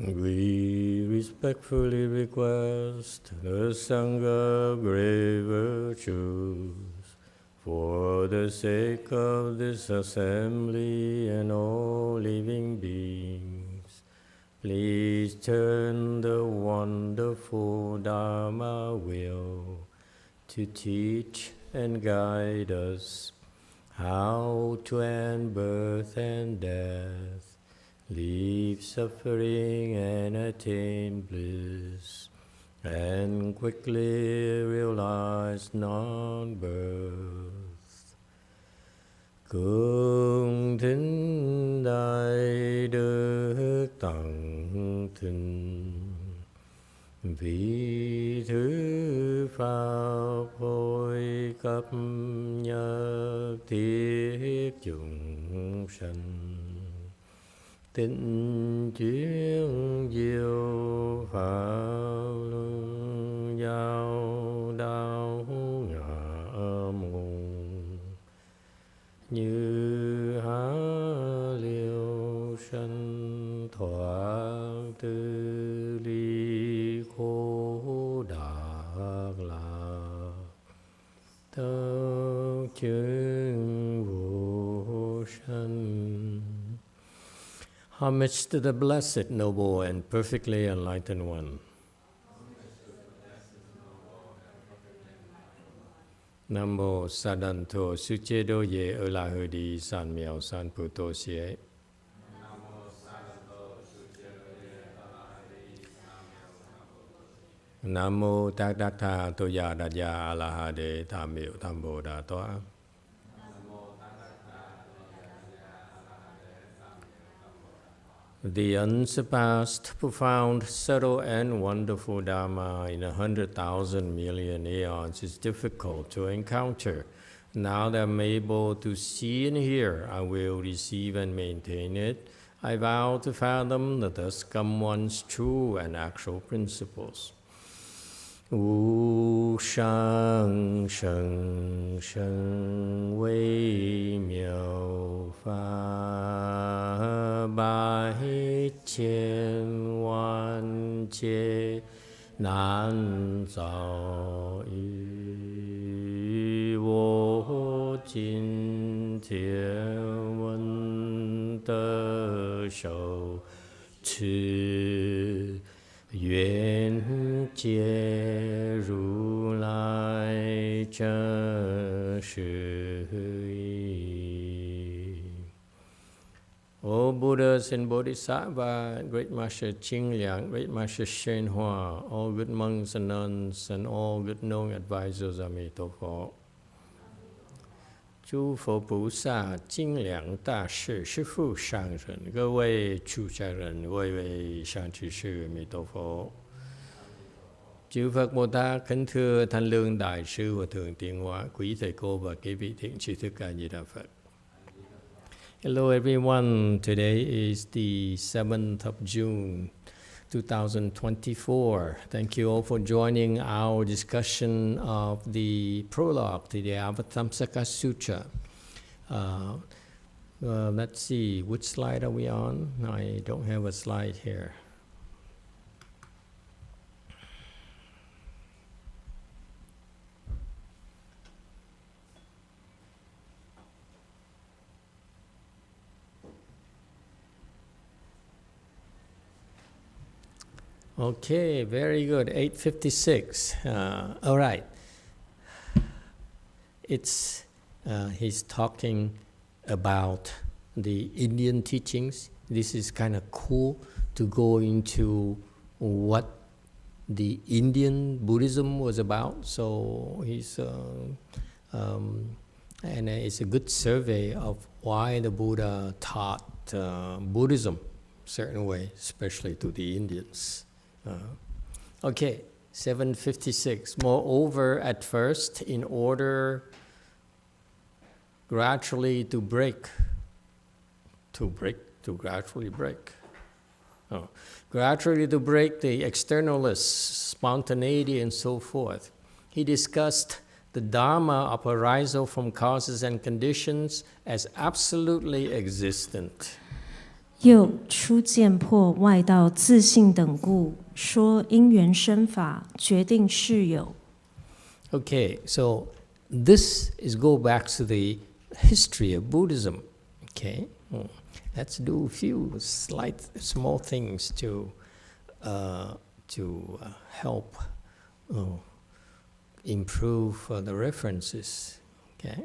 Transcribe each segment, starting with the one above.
We respectfully request the Sangha great virtues for the sake of this assembly and all living beings. Please turn the wonderful Dharma wheel to teach and guide us how to end birth and death, leave suffering and attain bliss, and quickly realize non-birth. Cung thính đại đức tặng thinh, vị thứ pháp hội cấp nhất thiết chúng sanh. Tịnh chuyên diệu pháp luân giao đạo ngã môn, như há liêu sanh thoát tư ly khổ đạc lạc, tất chứng vô sanh. Homage to the Blessed, Noble, and Perfectly Enlightened One. Nam mô Sa Đàn Thổ Sư Chế Đô Ye Ơ La Hơ Đi San Miao San Pu Tô Xie. Nam mô Tát Đắc Tha Tô Ya Đà Ya A La Ha Đề Tham Miệu Tham Bồ Đà Toa. The unsurpassed, profound, subtle, and wonderful Dharma in 100,000 million aeons is difficult to encounter. Now that I'm able to see and hear, I will receive and maintain it. I vow to fathom the thus come one's true and actual principles. Wu shang sheng sheng wei miao fa bai qian wan jie nan zao yu wo jin tie wen de shou qi Yuan Jie Ru Lai Zhe Shi Yi. All Buddhas and Bodhisattva, Great Master Ching Liang, Great Master YongHua, all good monks and nuns, and all good known advisors of Emitofuo. 诸佛菩萨、精良大士、师父上人、各位出家人、各位上居士、弥陀佛。Chư Phật Bồ Tát kính thưa Thanh Lương Đại sư và Thượng Tiến Hóa, quý thầy cô và quý vị thiện tri thức A Di Đà Phật. Hello everyone. Today is the 7th of June, 2024. Thank you all for joining our discussion of the prologue to the Avatamsaka Sutra. Let's see, which slide are we on? I don't have a slide here. Okay, very good. 8:56. All right. He's talking about the Indian teachings. This is kind of cool to go into what the Indian Buddhism was about. So he's and it's a good survey of why the Buddha taught Buddhism a certain way, especially to the Indians. Okay, 7:56. Moreover, at first, in order gradually to gradually break. Gradually to break the externalists, spontaneity, and so forth. He discussed the Dharma of arisal from causes and conditions as absolutely existent. 又初见破外道自性等故，说因缘生法，决定是有。 Okay, so this is go back to the history of Buddhism. Okay, let's do a few small things to help improve the references. Okay,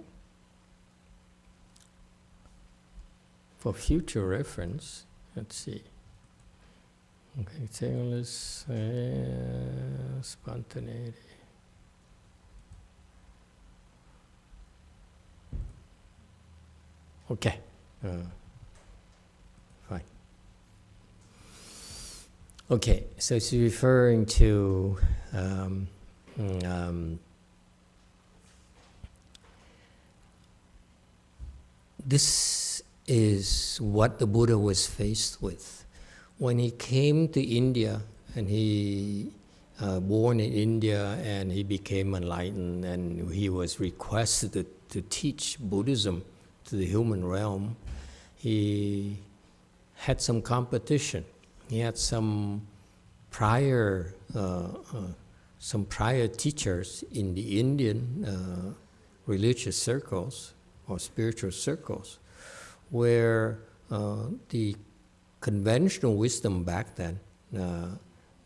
for future reference, let's see. Okay, tailess spontaneity. Okay, fine. Okay, so it's referring to this is what the Buddha was faced with when he came to India, and he born in India, and he became enlightened, and he was requested to teach Buddhism to the human realm. He had some competition. He had some prior teachers in the Indian religious circles or spiritual circles, where the conventional wisdom back then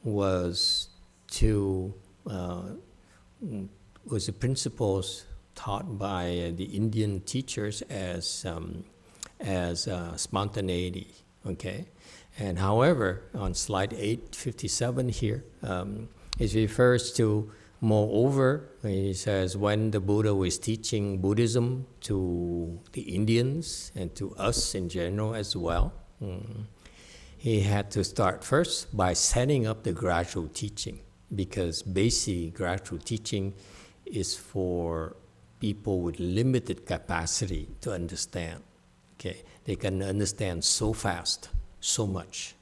was the principles taught by the Indian teachers as spontaneity, okay? And however, on slide 857 here, it refers to, moreover, he says, when the Buddha was teaching Buddhism to the Indians and to us in general as well, he had to start first by setting up the gradual teaching, because basic gradual teaching is for people with limited capacity to understand. Okay, they can understand so fast, so much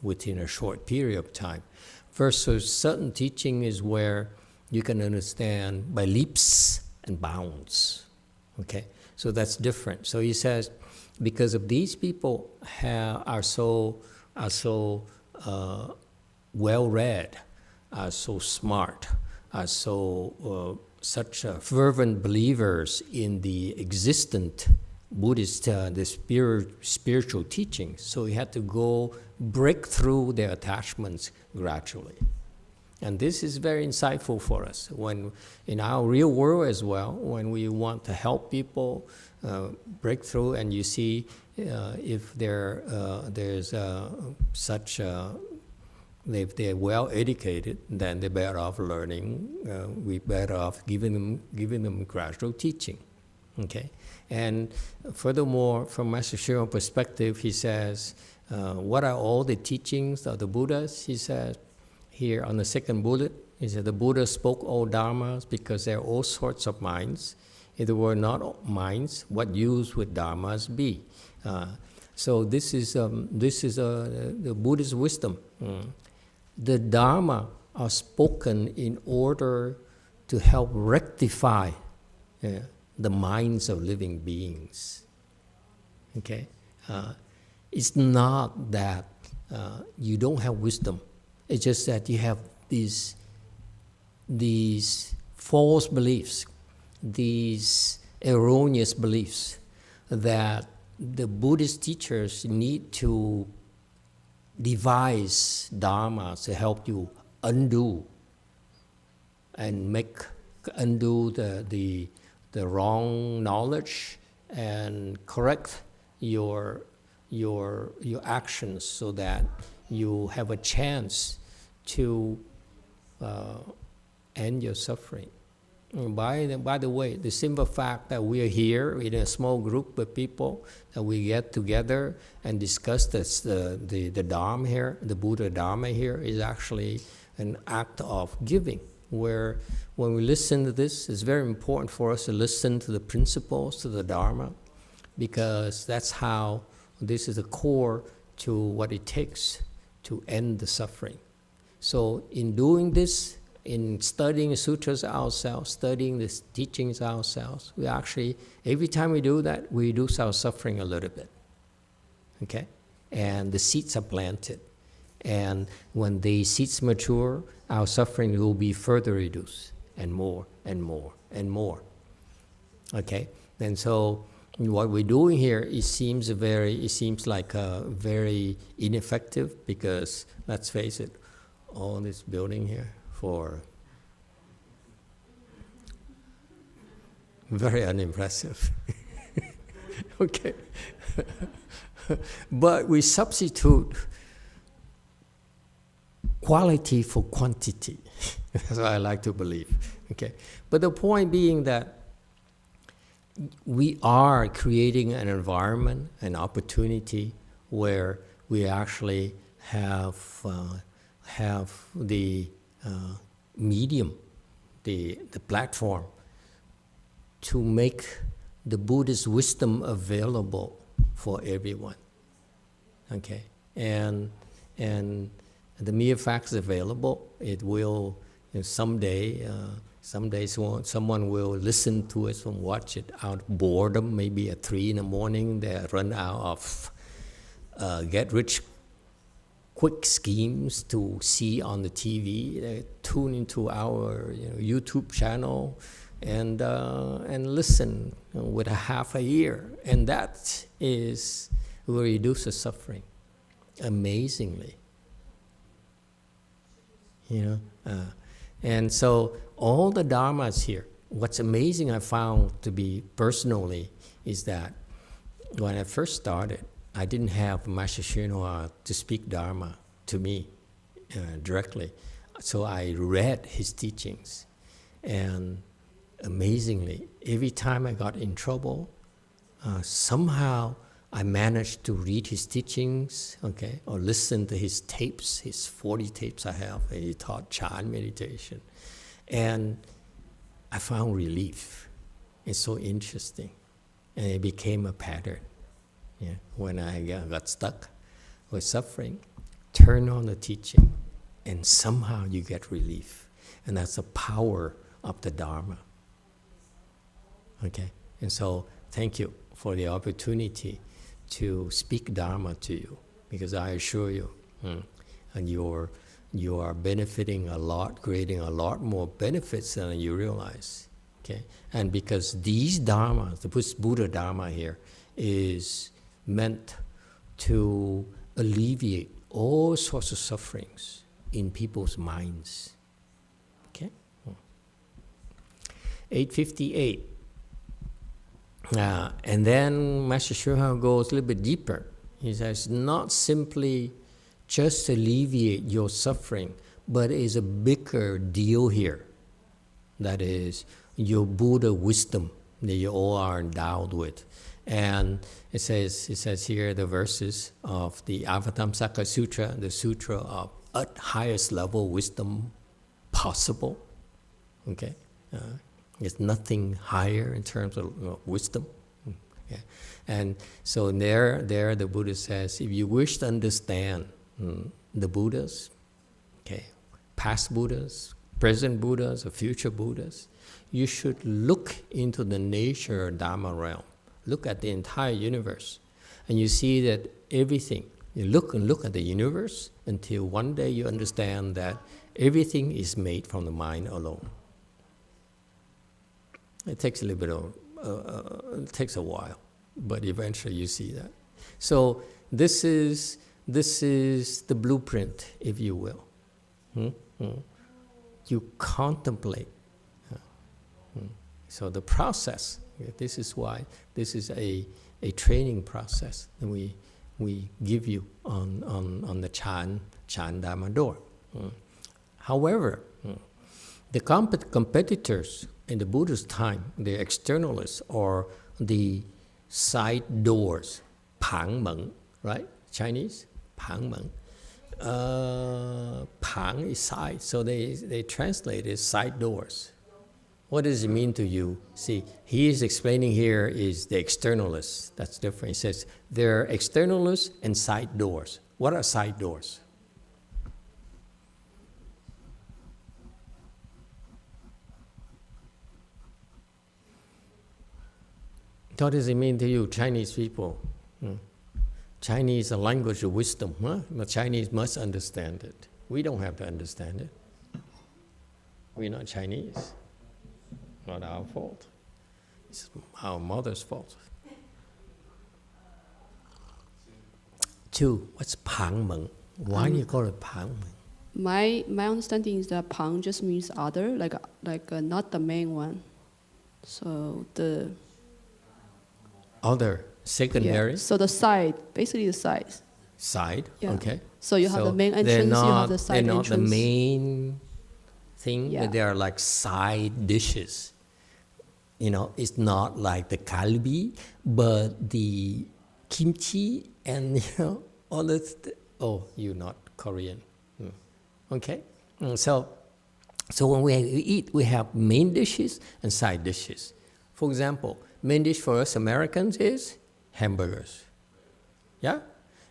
within a short period of time. Versus certain teaching is where you can understand by leaps and bounds. Okay, so that's different. So he says, because of these people are so well read, are so smart, are so such fervent believers in the existent Buddhist, the spiritual teachings. So he had to break through their attachments gradually. And this is very insightful for us when in our real world as well, when we want to help people break through, and you see if there's such if they're well educated, then they're better off learning. We're better off giving them gradual teaching. Okay, and furthermore, from Master Shri's perspective, he says, what are all the teachings of the Buddhas? He says here on the second bullet, he said the Buddha spoke all dharmas because there are all sorts of minds. If there were not minds, what use would dharmas be? So this is the Buddhist wisdom. The Dharma are spoken in order to help rectify the minds of living beings. Okay, it's not that you don't have wisdom. It's just that you have these false beliefs, these erroneous beliefs that the Buddhist teachers need to devise dharmas to help you undo the wrong knowledge and correct your actions so that you have a chance to end your suffering. By the way, the simple fact that we are here in a small group of people, that we get together and discuss the Dharma here, the Buddha Dharma here, is actually an act of giving, where when we listen to this, it's very important for us to listen to the principles, to the Dharma, because that's how this is the core to what it takes to end the suffering. So in doing this, in studying the sutras ourselves, studying the teachings ourselves, we actually, every time we do that, we reduce our suffering a little bit. Okay? and the seeds are planted. And when the seeds mature, our suffering will be further reduced, and more, and more, and more. Okay? And so what we're doing here, it seems like very ineffective, because let's face it, all this building here for very unimpressive. Okay. But we substitute quality for quantity. That's what I like to believe. Okay. But the point being that we are creating an environment, an opportunity where we actually have the medium, the platform to make the Buddha's wisdom available for everyone. Okay, and the mere fact is available. It will, someday someone will listen to it and watch it out of boredom. Maybe at 3 in the morning they run out of get rich quick schemes to see on the TV. They tune into our YouTube channel and listen with a half a ear, and that is will reduce the suffering amazingly. And so all the dharmas here, what's amazing I found to be personally is that when I first started, I didn't have Master YongHua to speak Dharma to me directly. So I read his teachings, and amazingly, every time I got in trouble, somehow I managed to read his teachings, okay, or listen to his tapes, his 40 tapes I have. He taught Chan meditation. And I found relief. It's so interesting. And it became a pattern. Yeah. When I got stuck with suffering, turn on the teaching, and somehow you get relief. And that's the power of the Dharma. Okay? And so, thank you for the opportunity to speak Dharma to you, because I assure you, and you are benefiting a lot, creating a lot more benefits than you realize. Okay? And because these Dharmas, the Buddha Dharma here, is meant to alleviate all sorts of sufferings in people's minds. Okay? 858. And then Master YongHua goes a little bit deeper. He says, not simply just alleviate your suffering, but is a bigger deal here. That is your Buddha wisdom that you all are endowed with. And it says here the verses of the Avatamsaka Sutra, the sutra of highest level wisdom possible. Okay? There's nothing higher in terms of wisdom. Yeah. And so there the Buddha says, if you wish to understand the Buddhas, okay, past Buddhas, present Buddhas, or future Buddhas, you should look into the nature Dharma realm. Look at the entire universe. And you see that everything, you look at the universe until one day you understand that everything is made from the mind alone. It takes a little bit of, it takes a while, but eventually you see that. So this is the blueprint, if you will. You contemplate. So the process, this is why this is a training process that we give you on the Chan Dharma door. However, the competitors in the Buddha's time, the externalists, or the side doors, Pang Meng, right? Chinese, Pang Meng. Pang is side, so they translate it side doors. What does it mean to you? See, he is explaining here is the externalists. That's different. He says there are externalists and side doors. What are side doors? What does it mean to you, Chinese people? Chinese is a language of wisdom. Huh? The Chinese must understand it. We don't have to understand it. We're not Chinese. Not our fault. It's our mother's fault. 2. What's Pang Meng? Why do you call it Pang Meng? My understanding is that Pang just means other, like not the main one. So the other, secondary. Yeah. So the side, basically the sides. Side, yeah. Okay. So you have the main entrance, you have the side entrance. They're not the main thing, yeah. But they are like side dishes. You know, it's not like the kalbi, but the kimchi and, all the oh, you're not Korean. Okay? So when we eat, we have main dishes and side dishes. For example, main dish for us Americans is hamburgers. Yeah?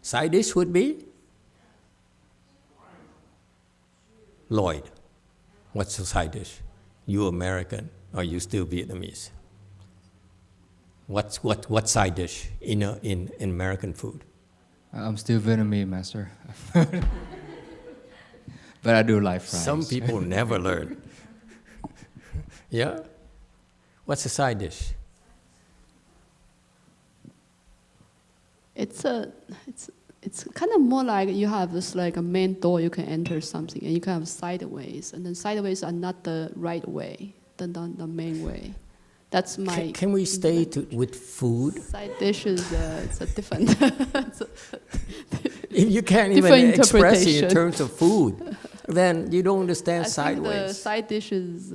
Side dish would be Lloyd. What's the side dish? You American or you still Vietnamese? What side dish in American food? I'm still Vietnamese, Master. But I do like fries. Some people never learn. Yeah? What's the side dish? It's kind of more like you have this like a main door you can enter something, and you can have sideways, and then sideways are not the right way, the main way. That's my. Can we stay with food? Side dishes, it's a different. If you can't even express it in terms of food, then you don't understand sideways. Think the side dishes,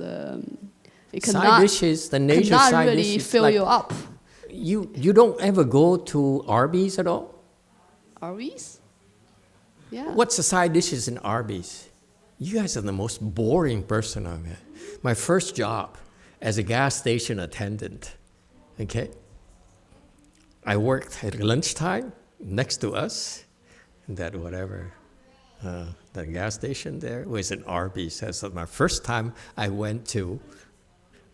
it side dishes, the nature cannot side really dishes, fill like, you up. You don't ever go to Arby's at all? Arby's? Yeah. What's the side dishes in Arby's? You guys are the most boring person I've met. My first job as a gas station attendant, okay? I worked at lunchtime next to us, that whatever, the gas station there was an Arby's. That's my first time I went to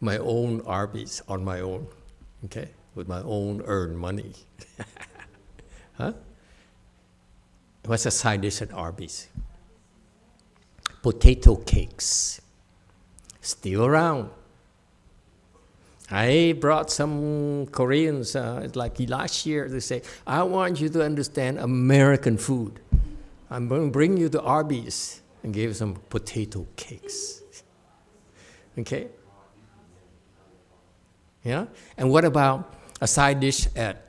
my own Arby's on my own, okay? With my own earned money. Huh? What's a side dish at Arby's? Potato cakes. Still around. I brought some Koreans, like last year, they say, I want you to understand American food. I'm going to bring you to Arby's and give some potato cakes. Okay? Yeah? And what about a side dish at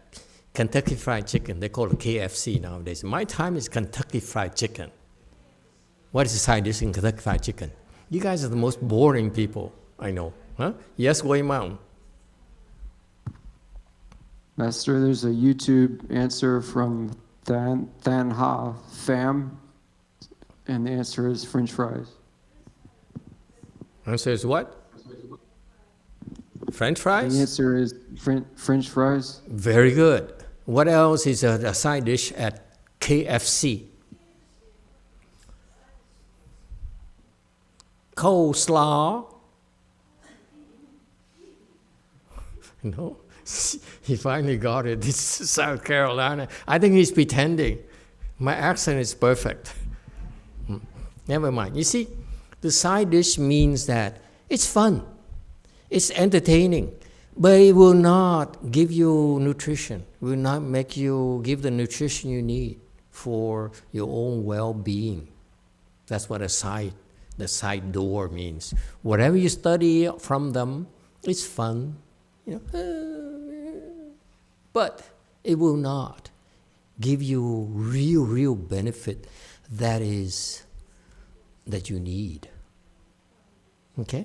Kentucky Fried Chicken? They call it KFC nowadays. My time is Kentucky Fried Chicken. What is the side dish in Kentucky Fried Chicken? You guys are the most boring people I know. Huh? Yes, Wei Mao. Master, there's a YouTube answer from Than Ha Pham, and the answer is French fries. Answer is what? French fries? The answer is French fries. Very good. What else is a side dish at KFC? Coleslaw. No, he finally got it. This is South Carolina. I think he's pretending. My accent is perfect. Never mind. You see, the side dish means that it's fun, it's entertaining, but it will not give you nutrition. It will not make you give the nutrition you need for your own well-being. That's what the side door means. Whatever you study from them, it's fun. But it will not give you real benefit that you need. Okay?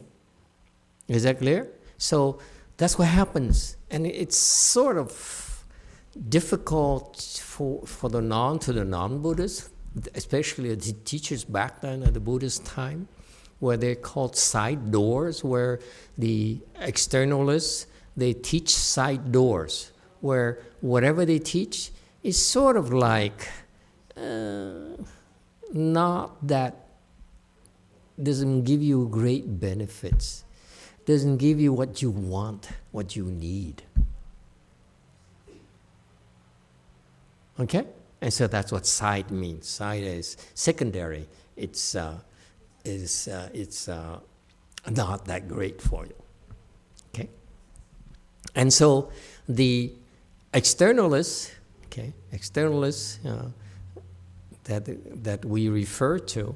Is that clear? So that's what happens. And it's sort of difficult for the non-Buddhists, especially the teachers back then at the Buddhist time, where they're called side doors, where the externalists, they teach side doors, where whatever they teach is sort of like not that, doesn't give you great benefits, doesn't give you what you want, what you need. Okay? And so that's what side means. Side is secondary. It's not that great for you. Okay? And so the externalists, that we refer to,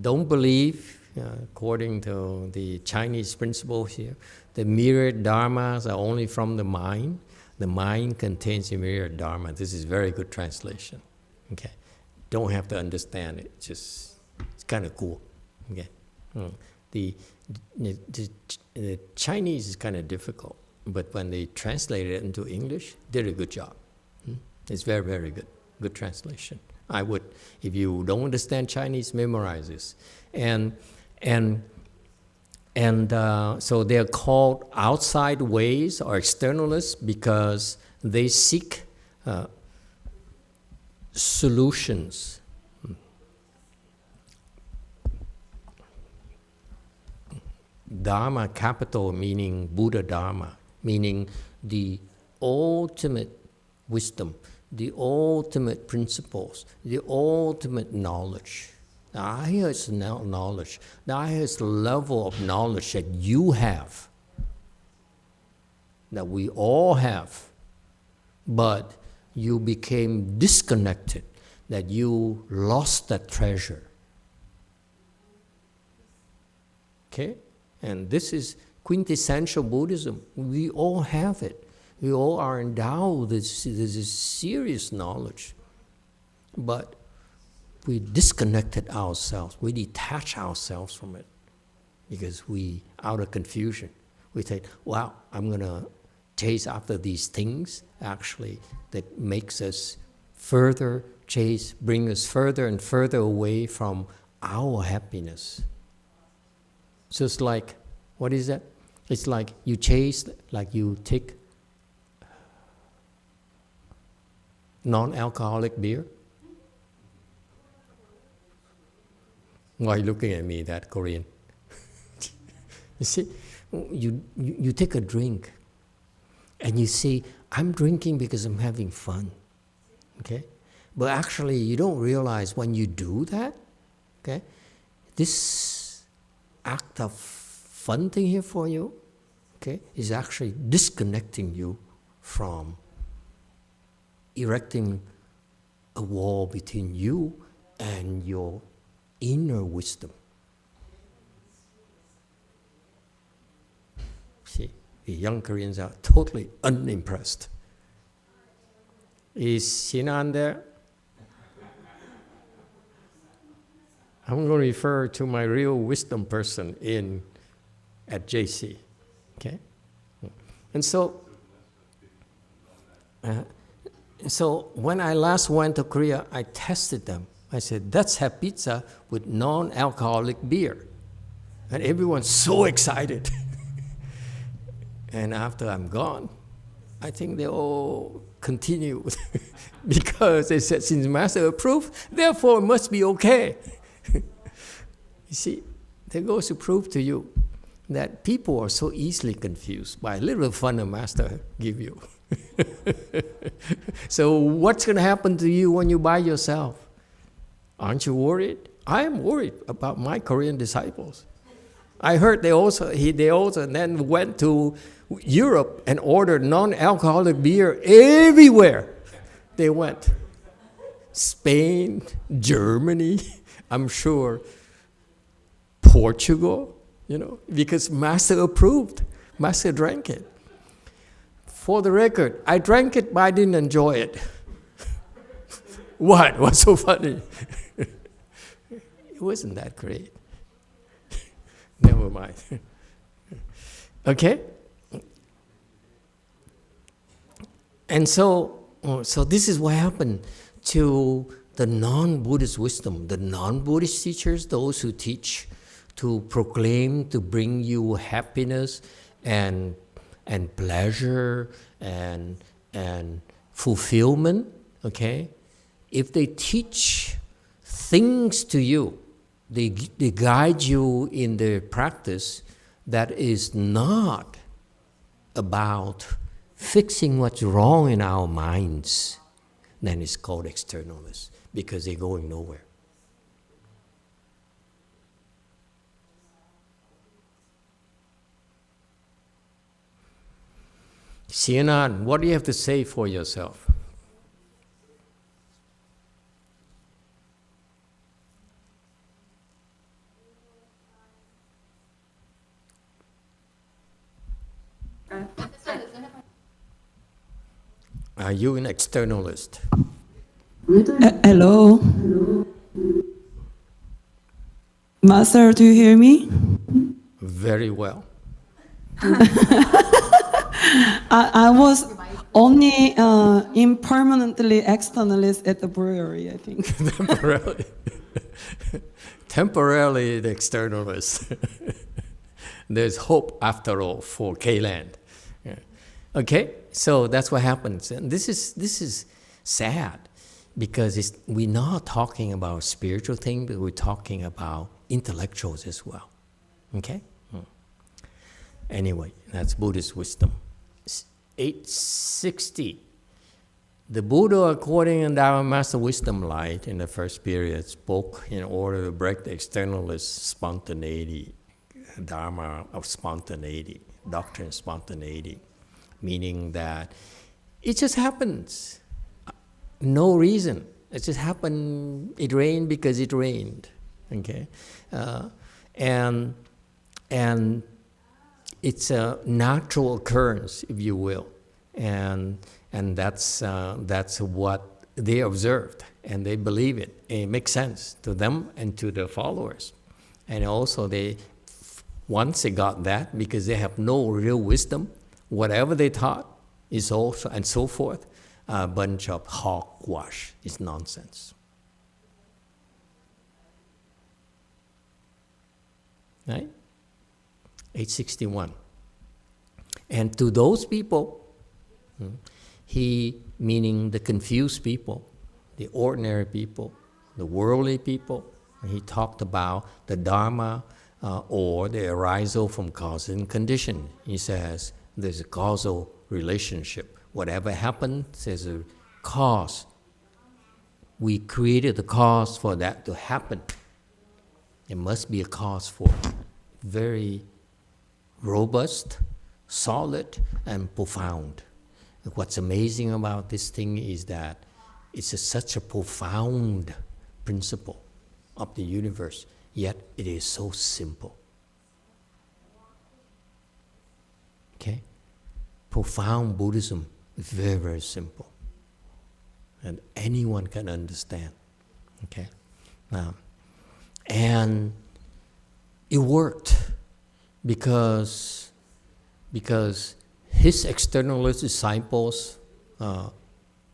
don't believe, according to the Chinese principle here, the mirrored dharmas are only from the mind. The mind contains the mirrored dharma. This is very good translation. Okay, don't have to understand it. It's kind of cool. Okay, the Chinese is kind of difficult, but when they translated it into English, did a good job. It's very, very good. Good translation. I would, if you don't understand Chinese, memorize this. So they're called outside ways or externalists because they seek solutions. Dharma, capital meaning Buddha Dharma, meaning the ultimate wisdom, the ultimate principles, the ultimate knowledge. The highest knowledge, the highest level of knowledge that you have, that we all have, but you became disconnected, that you lost that treasure. Okay? And this is quintessential Buddhism. We all have it. We all are endowed with this serious knowledge. But we disconnected ourselves. We detach ourselves from it because we, out of confusion, we say, wow, I'm going to chase after these things, actually, that makes us further chase, bring us further and further away from our happiness. So it's like, what is that? It's like you chase, like you take non-alcoholic beer. Why are you looking at me, that Korean? You see, you take a drink and you say, I'm drinking because I'm having fun. Okay? But actually, you don't realize when you do that, okay, this act of fun thing here for you, okay, is actually disconnecting you from erecting a wall between you and your inner wisdom. See, the young Koreans are totally unimpressed. Is Sinan there? I'm going to refer to my real wisdom person at JC. Okay? And so when I last went to Korea, I tested them. I said, let's have pizza with non-alcoholic beer. And everyone's so excited. And after I'm gone, I think they all continue because they said, since Master approved, therefore it must be okay. You see, that goes to prove to you that people are so easily confused by a little fun a Master give you. So what's going to happen to you when you by yourself? Aren't you worried? I am worried about my Korean disciples. I heard they also then went to Europe and ordered non-alcoholic beer everywhere they went. Spain, Germany, I'm sure Portugal, because Master approved. Master drank it. For the record, I drank it, but I didn't enjoy it. What? What's so funny? It wasn't that great. Never mind. Okay? And so this is what happened to the non-Buddhist wisdom, the non-Buddhist teachers, those who teach to proclaim, to bring you happiness and pleasure and fulfillment, okay? If they teach things to you, they guide you in their practice that is not about fixing what's wrong in our minds, then it's called externalists, because they're going nowhere. Sianan, what do you have to say for yourself? Are you an externalist? Hello. Master, do you hear me? Very well. I was only impermanently externalist at the brewery, I think. Temporarily. Temporarily the externalist. There's hope after all for K-Land. Yeah. Okay, so that's what happens. And this is sad, because we're not talking about spiritual thing, but we're talking about intellectuals as well. Okay? Anyway, that's Buddhist wisdom. 860. The Buddha, according to Dharma Master Wisdom Light, in the first period, spoke in order to break the externalist spontaneity, Dharma of spontaneity, doctrine of spontaneity, meaning that it just happens. No reason. It just happened. It rained because it rained. Okay? And it's a natural occurrence, if you will, and that's what they observed, and they believe it. It makes sense to them and to their followers, and also once they got that, because they have no real wisdom, whatever they taught is also and so forth, a bunch of hogwash. It's nonsense. Right? 861. And to those people, he, meaning the confused people, the ordinary people, the worldly people, he talked about the Dharma or the arisal from cause and condition. He says there's a causal relationship. Whatever happens, there's a cause. We created the cause for that to happen. There must be a cause for it. Very robust, solid, and profound. What's amazing about this thing is that it's such a profound principle of the universe, yet it is so simple. Okay? Profound Buddhism is very, very simple. And anyone can understand. Okay? And it worked because his externalist disciples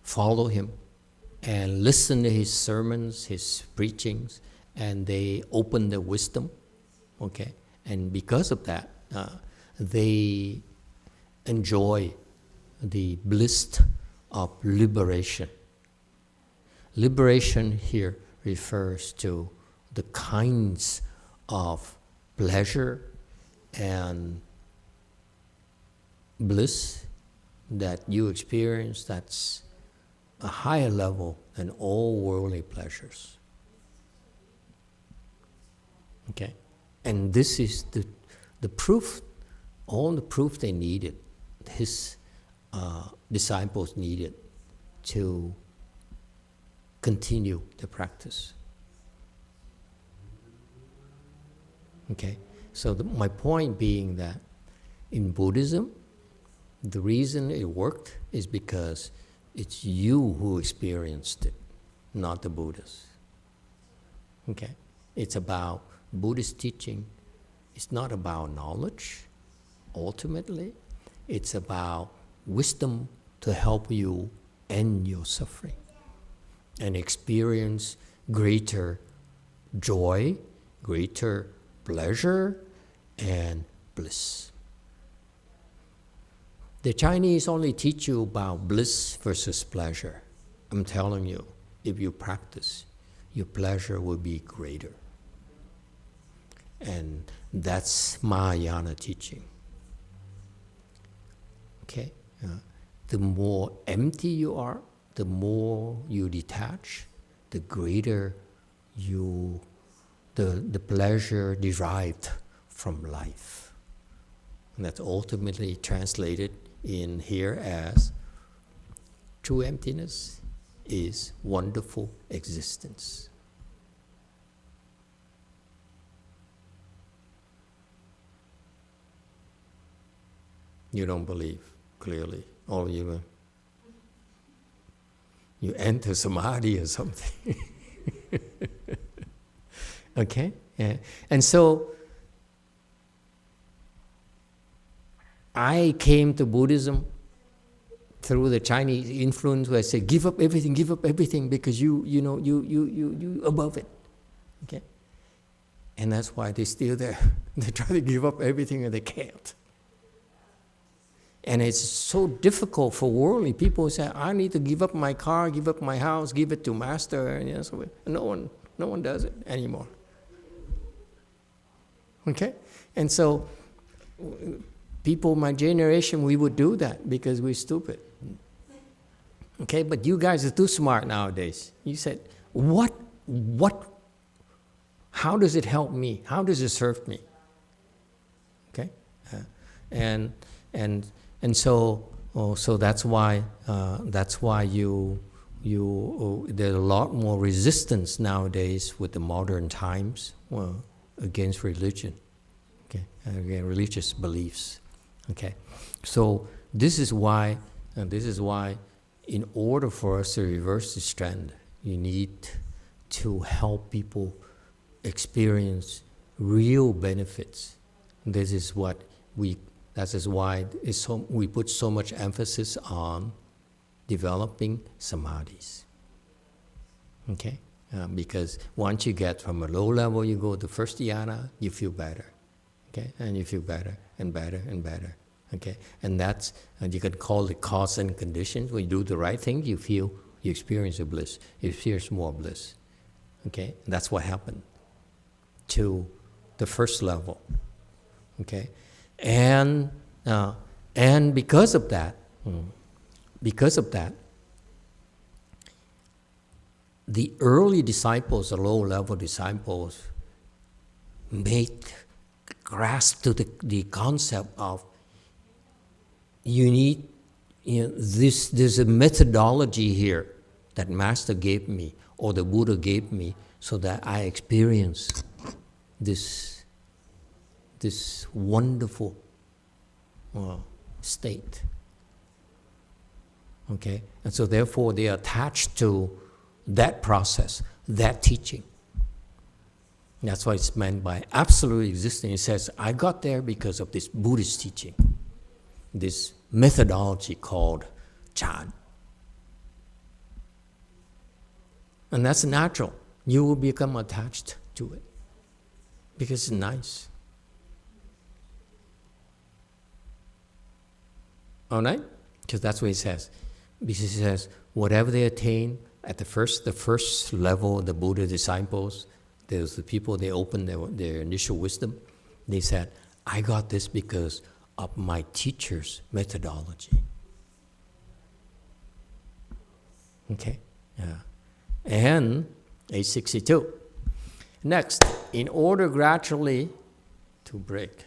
follow him and listen to his sermons, his preachings, and they open their wisdom, okay? And because of that, they enjoy the bliss of liberation. Liberation here refers to the kinds of pleasure and bliss that you experience that's a higher level than all worldly pleasures. Okay? And this is the proof, all the proof they needed, his disciples needed to continue the practice. Okay? So my point being that in Buddhism, the reason it worked is because it's you who experienced it, not the Buddhas. Okay? It's about Buddhist teaching. It's not about knowledge, ultimately. It's about wisdom to help you end your suffering and experience greater joy, greater pleasure, and bliss. The Chinese only teach you about bliss versus pleasure. I'm telling you, if you practice, your pleasure will be greater. And that's Mahayana teaching. Okay? The more empty you are, the more you detach, the greater the pleasure derived from life. And that's ultimately translated in here as true emptiness is wonderful existence. You don't believe, clearly. All of you enter samadhi or something. Okay? Yeah. And so I came to Buddhism through the Chinese influence where I said, give up everything because you above it. Okay? And that's why they're still there. They try to give up everything and they can't. And it's so difficult for worldly people who say, I need to give up my car, give up my house, give it to master. And so no one does it anymore. Okay? And so people my generation, we would do that because we're stupid. Okay? But you guys are too smart nowadays. You said, how does it help me? How does it serve me? Okay? And so that's why there's a lot more resistance nowadays with the modern times against religion, okay, against religious beliefs, okay. So this is why in order for us to reverse this trend, you need to help people experience real benefits. This is what that is why we put so much emphasis on developing samadhis. Okay? Because once you get from a low level, you go to first dhyana, you feel better. Okay? And you feel better and better and better. Okay? And you can call it cause and conditions. When you do the right thing, you experience a bliss. You experience more bliss. Okay? And that's what happened to the first level. Okay? And because of that, the early disciples, the low-level disciples, grasp to the concept of there's a methodology here that Master gave me or the Buddha gave me so that I experience this wonderful state. Okay? And so therefore they are attached to that process, that teaching. That's what it's meant by absolute existence. It says, I got there because of this Buddhist teaching, this methodology called Chan. And that's natural. You will become attached to it because it's nice. All right? Because that's what it says. Because it says, whatever they attain at the first level, the Buddha disciples, there's the people, they opened their initial wisdom. They said, I got this because of my teacher's methodology. Okay? Yeah. And 862. Next, in order gradually to break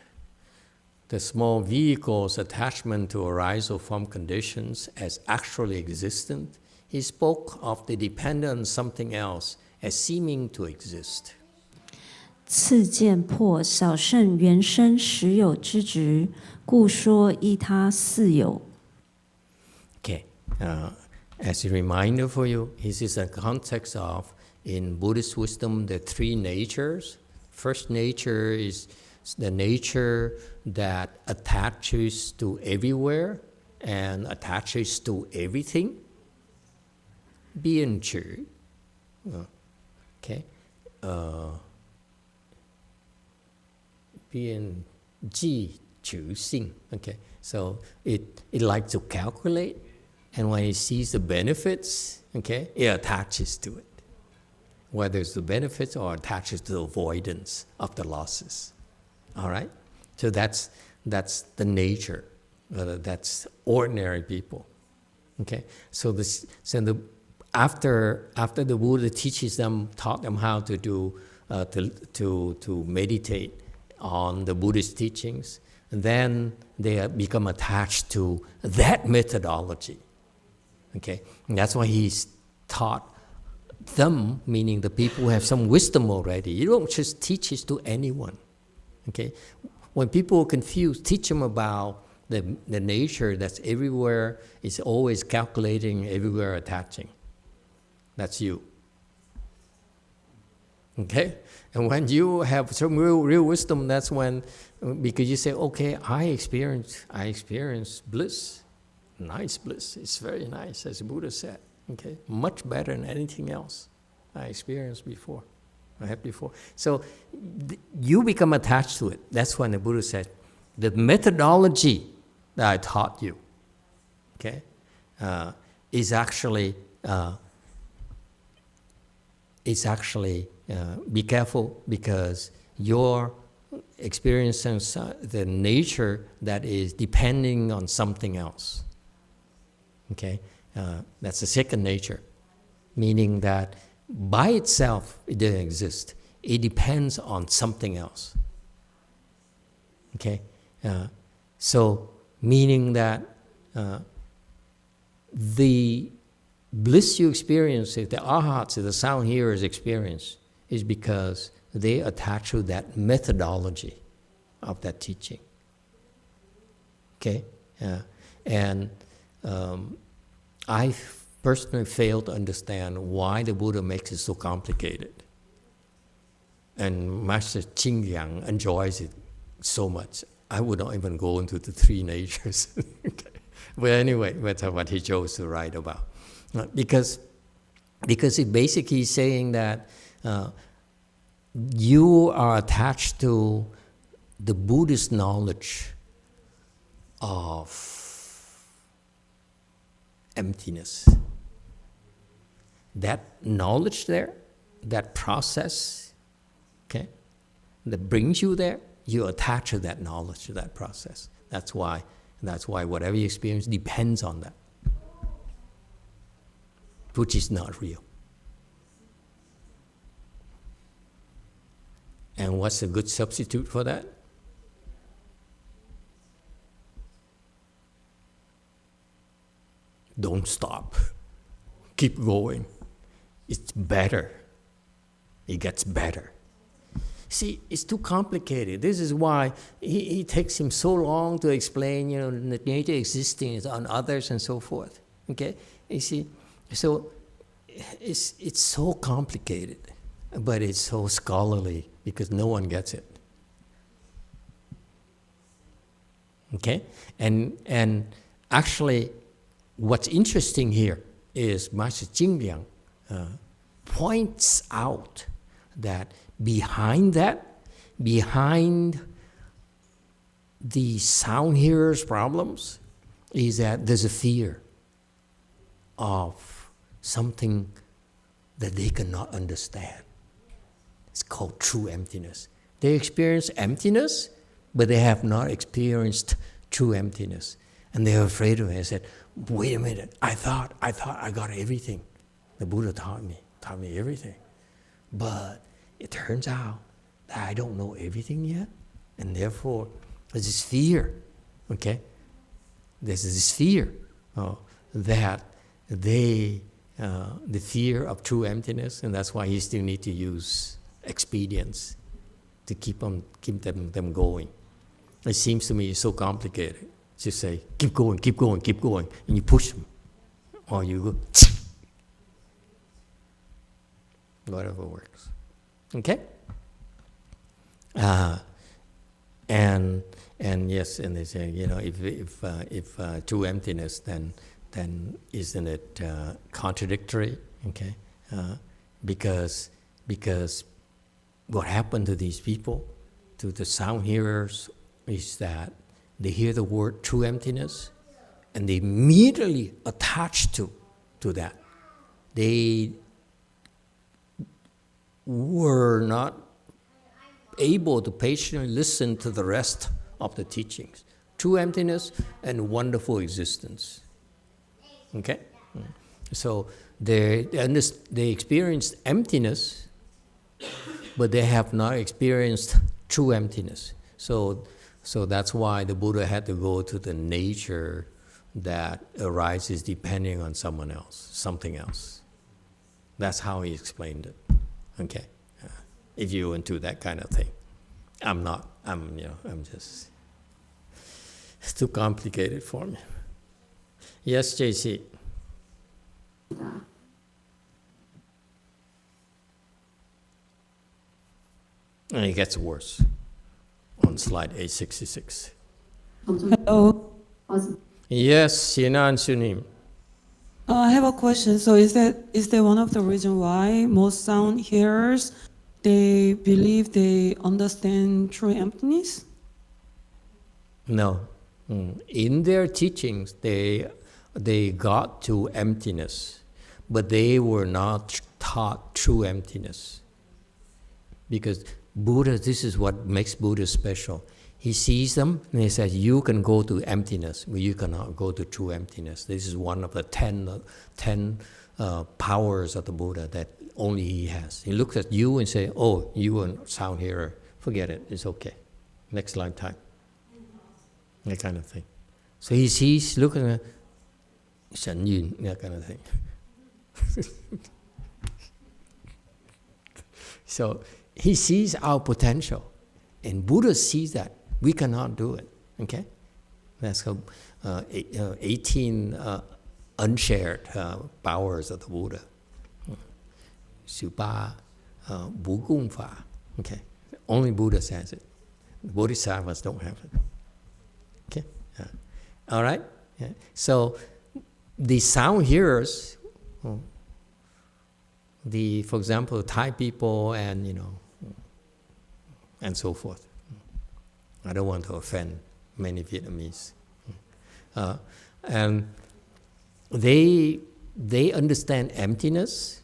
the small vehicle's attachment to arisal form conditions as actually existent, he spoke of the dependent on something else as seeming to exist. 次见破小圣原生实有之执，故说依他似有。 Okay, as a reminder for you, this is a context of, in Buddhist wisdom, the three natures. First nature is the nature that attaches to everywhere and attaches to everything. 边执, okay, 边记执性, okay. So it likes to calculate, and when it sees the benefits, okay, it attaches to it. Whether it's the benefits or attaches to the avoidance of the losses. All right? So that's the nature. That's ordinary people. Okay, so after the Buddha taught them how to do to meditate on the Buddhist teachings, and then they become attached to that methodology. Okay, and that's why he's taught them, meaning the people who have some wisdom already. You don't just teach it to anyone. Okay, when people are confused, teach them about the nature that's everywhere, is always calculating, everywhere attaching. That's you. Okay? And when you have some real wisdom, that's when, because you say, okay, I experience bliss, nice bliss. It's very nice, as the Buddha said. Okay? Much better than anything else I experienced before. I had before. So you become attached to it. That's when the Buddha said, the methodology that I taught you, okay, is actually be careful, because you're experiencing the nature that is depending on something else. Okay, that's the second nature, meaning that by itself it doesn't exist. It depends on something else. Okay, so meaning that the bliss you experience, the arhats, the sound hearers experience, is because they attach to that methodology of that teaching. Okay, and I personally fail to understand why the Buddha makes it so complicated, and Master Ching Yang enjoys it so much. I would not even go into the three natures. Okay. But anyway, that's what he chose to write about. Because it basically is saying that you are attached to the Buddhist knowledge of emptiness. That knowledge there, that process, okay, that brings you there, you attach to that knowledge, to that process. That's why whatever you experience depends on that, which is not real. And what's a good substitute for that? Don't stop. Keep going. It's better. It gets better. See, it's too complicated. This is why it takes him so long to explain, the nature existing on others and so forth. Okay? You see, so it's so complicated, but it's so scholarly because no one gets it. Okay? And actually, what's interesting here is Master Ching Liang points out that behind the sound hearers' problems, is that there's a fear of something that they cannot understand. It's called true emptiness. They experience emptiness, but they have not experienced true emptiness. And they're afraid of it. I said, wait a minute, I thought I got everything. The Buddha taught me everything. But it turns out that I don't know everything yet, and therefore there's this fear, okay? There's this fear that the fear of true emptiness, and that's why you still need to use expedients to keep them going. It seems to me it's so complicated. Just say, keep going, keep going, keep going, and you push them, or you go, whatever works. Okay, and yes, and they say, if true emptiness, then isn't it contradictory? Okay, because what happened to these people, to the sound hearers, is that they hear the word true emptiness, and they immediately attach to that. They were not able to patiently listen to the rest of the teachings. True emptiness and wonderful existence. Okay? So they experienced emptiness, but they have not experienced true emptiness. So that's why the Buddha had to go to the nature that arises depending on someone else, something else. That's how he explained it. Okay? If you're into that kind of thing. I'm not. I'm just... It's too complicated for me. Yes, JC. And it gets worse on slide 866. Hello. Yes, Sinan Sunim. I have a question. So is that one of the reasons why most sound hearers, they believe they understand true emptiness? No. In their teachings, they got to emptiness, but they were not taught true emptiness. Because Buddha, this is what makes Buddha special. He sees them and he says, you can go to emptiness, but you cannot go to true emptiness. This is one of the 10 powers of the Buddha that only he has. He looks at you and says, oh, you are a sound hearer. Forget it, it's okay. Next lifetime. That kind of thing. So he sees, looking at Shen Yun, that kind of thing. So he sees our potential. And Buddha sees that. We cannot do it. Okay? That's how 18 unshared powers of the Buddha. Supa, Bu Gung Fa. Okay? Only Buddha has it. The Bodhisattvas don't have it. Okay? All right? Yeah. So the sound hearers, for example, Thai people and, and so forth. I don't want to offend many Vietnamese. And they understand emptiness,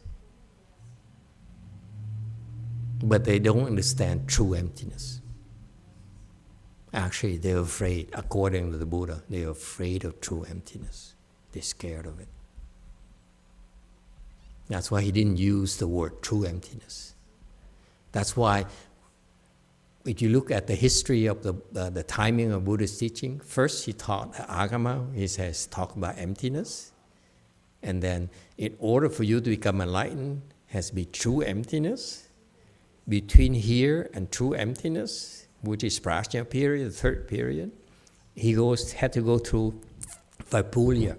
but they don't understand true emptiness. Actually, they're afraid, according to the Buddha, they're afraid of true emptiness. They're scared of it. That's why he didn't use the word true emptiness. That's why, if you look at the history of the timing of Buddha's teaching, first he taught Agama, he says, talk about emptiness. And then, in order for you to become enlightened, has to be true emptiness. Between here and true emptiness, which is Prajna period, the third period, he had to go through Vaipulya,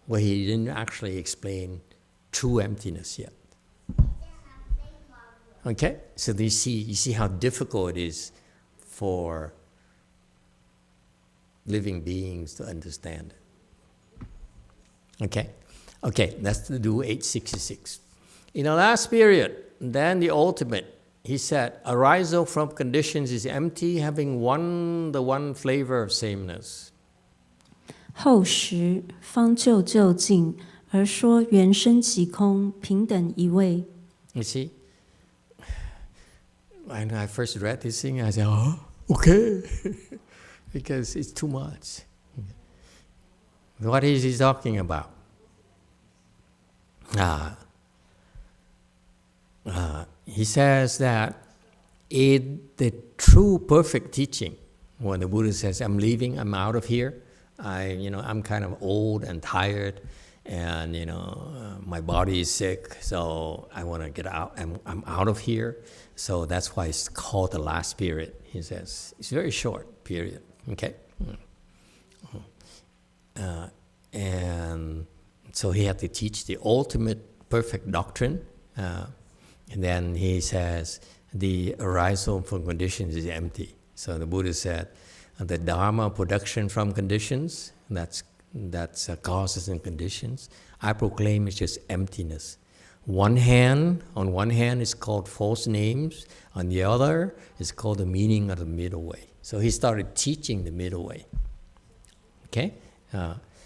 where he didn't actually explain true emptiness yet. Okay? So you see how difficult it is for living beings to understand it. Okay? Okay, let's do 866. In the last period, then the ultimate, he said, arisal from conditions is empty, having the one flavor of sameness. 后时方就就近，而说原生即空，平等一味。 You see? When I first read this thing, I said, oh, okay. Because it's too much. What is he talking about? He says that in the true perfect teaching, when the Buddha says, I'm leaving, I'm out of here, I'm kind of old and tired, and my body is sick, so I want to get out. I'm out of here. So that's why it's called the last period. He says it's a very short period. Okay, and so he had to teach the ultimate perfect doctrine, and then he says the arisal from conditions is empty. So the Buddha said the Dharma production from conditions, that's causes and conditions, I proclaim it's just emptiness. On one hand, it's called false names. On the other, it's called the meaning of the middle way. So he started teaching the middle way. Okay?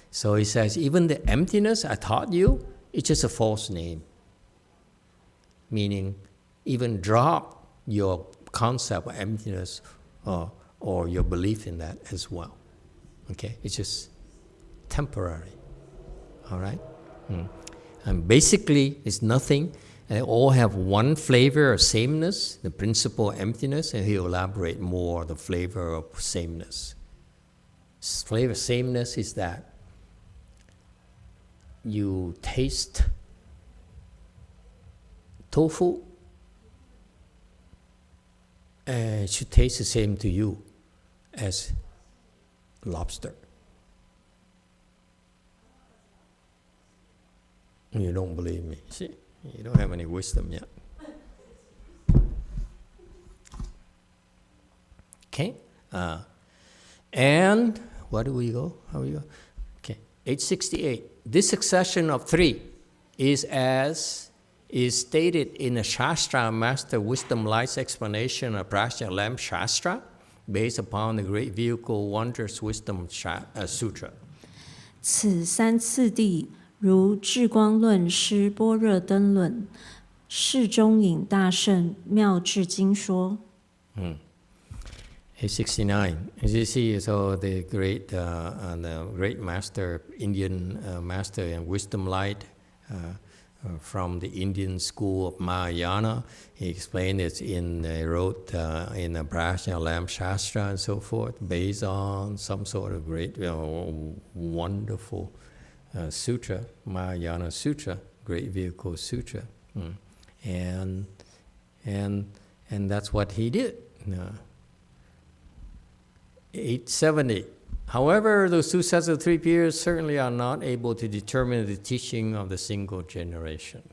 So he says, even the emptiness I taught you, it's just a false name. Meaning, even drop your concept of emptiness or your belief in that as well. Okay? It's just temporary. All right? And basically, it's nothing. They all have one flavor of sameness, the principle of emptiness, and he'll elaborate more the flavor of sameness. Flavor of sameness is that you taste tofu, and it should taste the same to you as lobster. You don't believe me. See, you don't have any wisdom yet. Okay? And where do we go? How do we go? Okay, 868. This succession of three is stated in a Shastra, Master Wisdom Light's explanation of Prajna Lamp Shastra, based upon the Great Vehicle Wondrous Wisdom Sutra. 此三次第如智光论师般若灯论释中引大圣妙智经说。869. As you see, so the great master, Indian master and wisdom light from the Indian school of Mahayana, he explained it wrote in a Prajna Lamp Shastra and so forth, based on some sort of great, wonderful sutra, Mahayana Sutra, Great Vehicle Sutra, and that's what he did. 870. However, those two sets of three periods certainly are not able to determine the teaching of the single generation.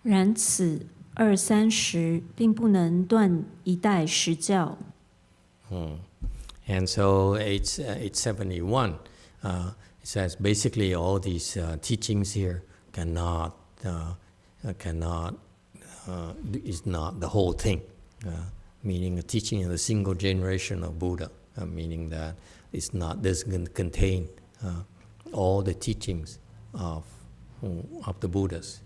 然此二三十并不能断一代实教。And so 871, it says basically all these teachings here is not the whole thing, meaning the teaching of the single generation of Buddha. Meaning that doesn't contain all the teachings of the Buddhas.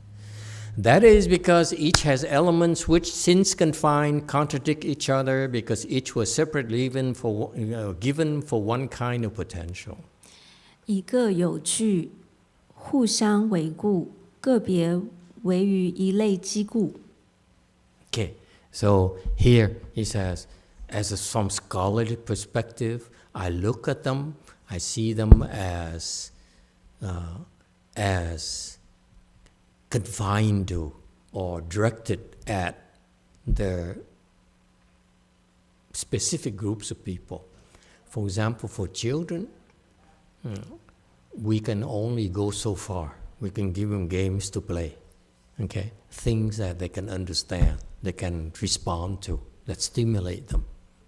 That is because each has elements which, since confined, contradict each other because each was separately given for one kind of potential. 以各有据，互相维固，个别为于一类基故。 Okay, so here he says, from scholarly perspective, I look at them, I see them as confined to or directed at the specific groups of people. For example, for children, we can only go so far. We can give them games to play, okay? Things that they can understand, they can respond to, that stimulate them.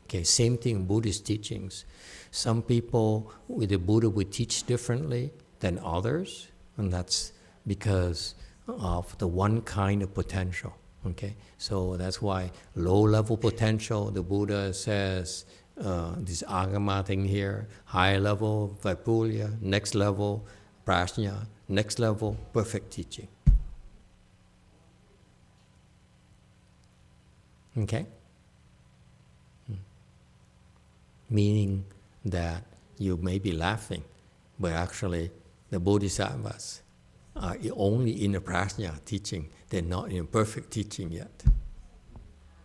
Okay, same thing in Buddhist teachings. Some people with the Buddha would teach differently than others, and that's because of the one kind of potential. Okay, so that's why low-level potential, the Buddha says, this agama thing here, high level Vaipulya, next level prajna, next level perfect teaching. Okay? Meaning that you may be laughing, but actually the Bodhisattvas are only in the prajna teaching. They're not in perfect teaching yet.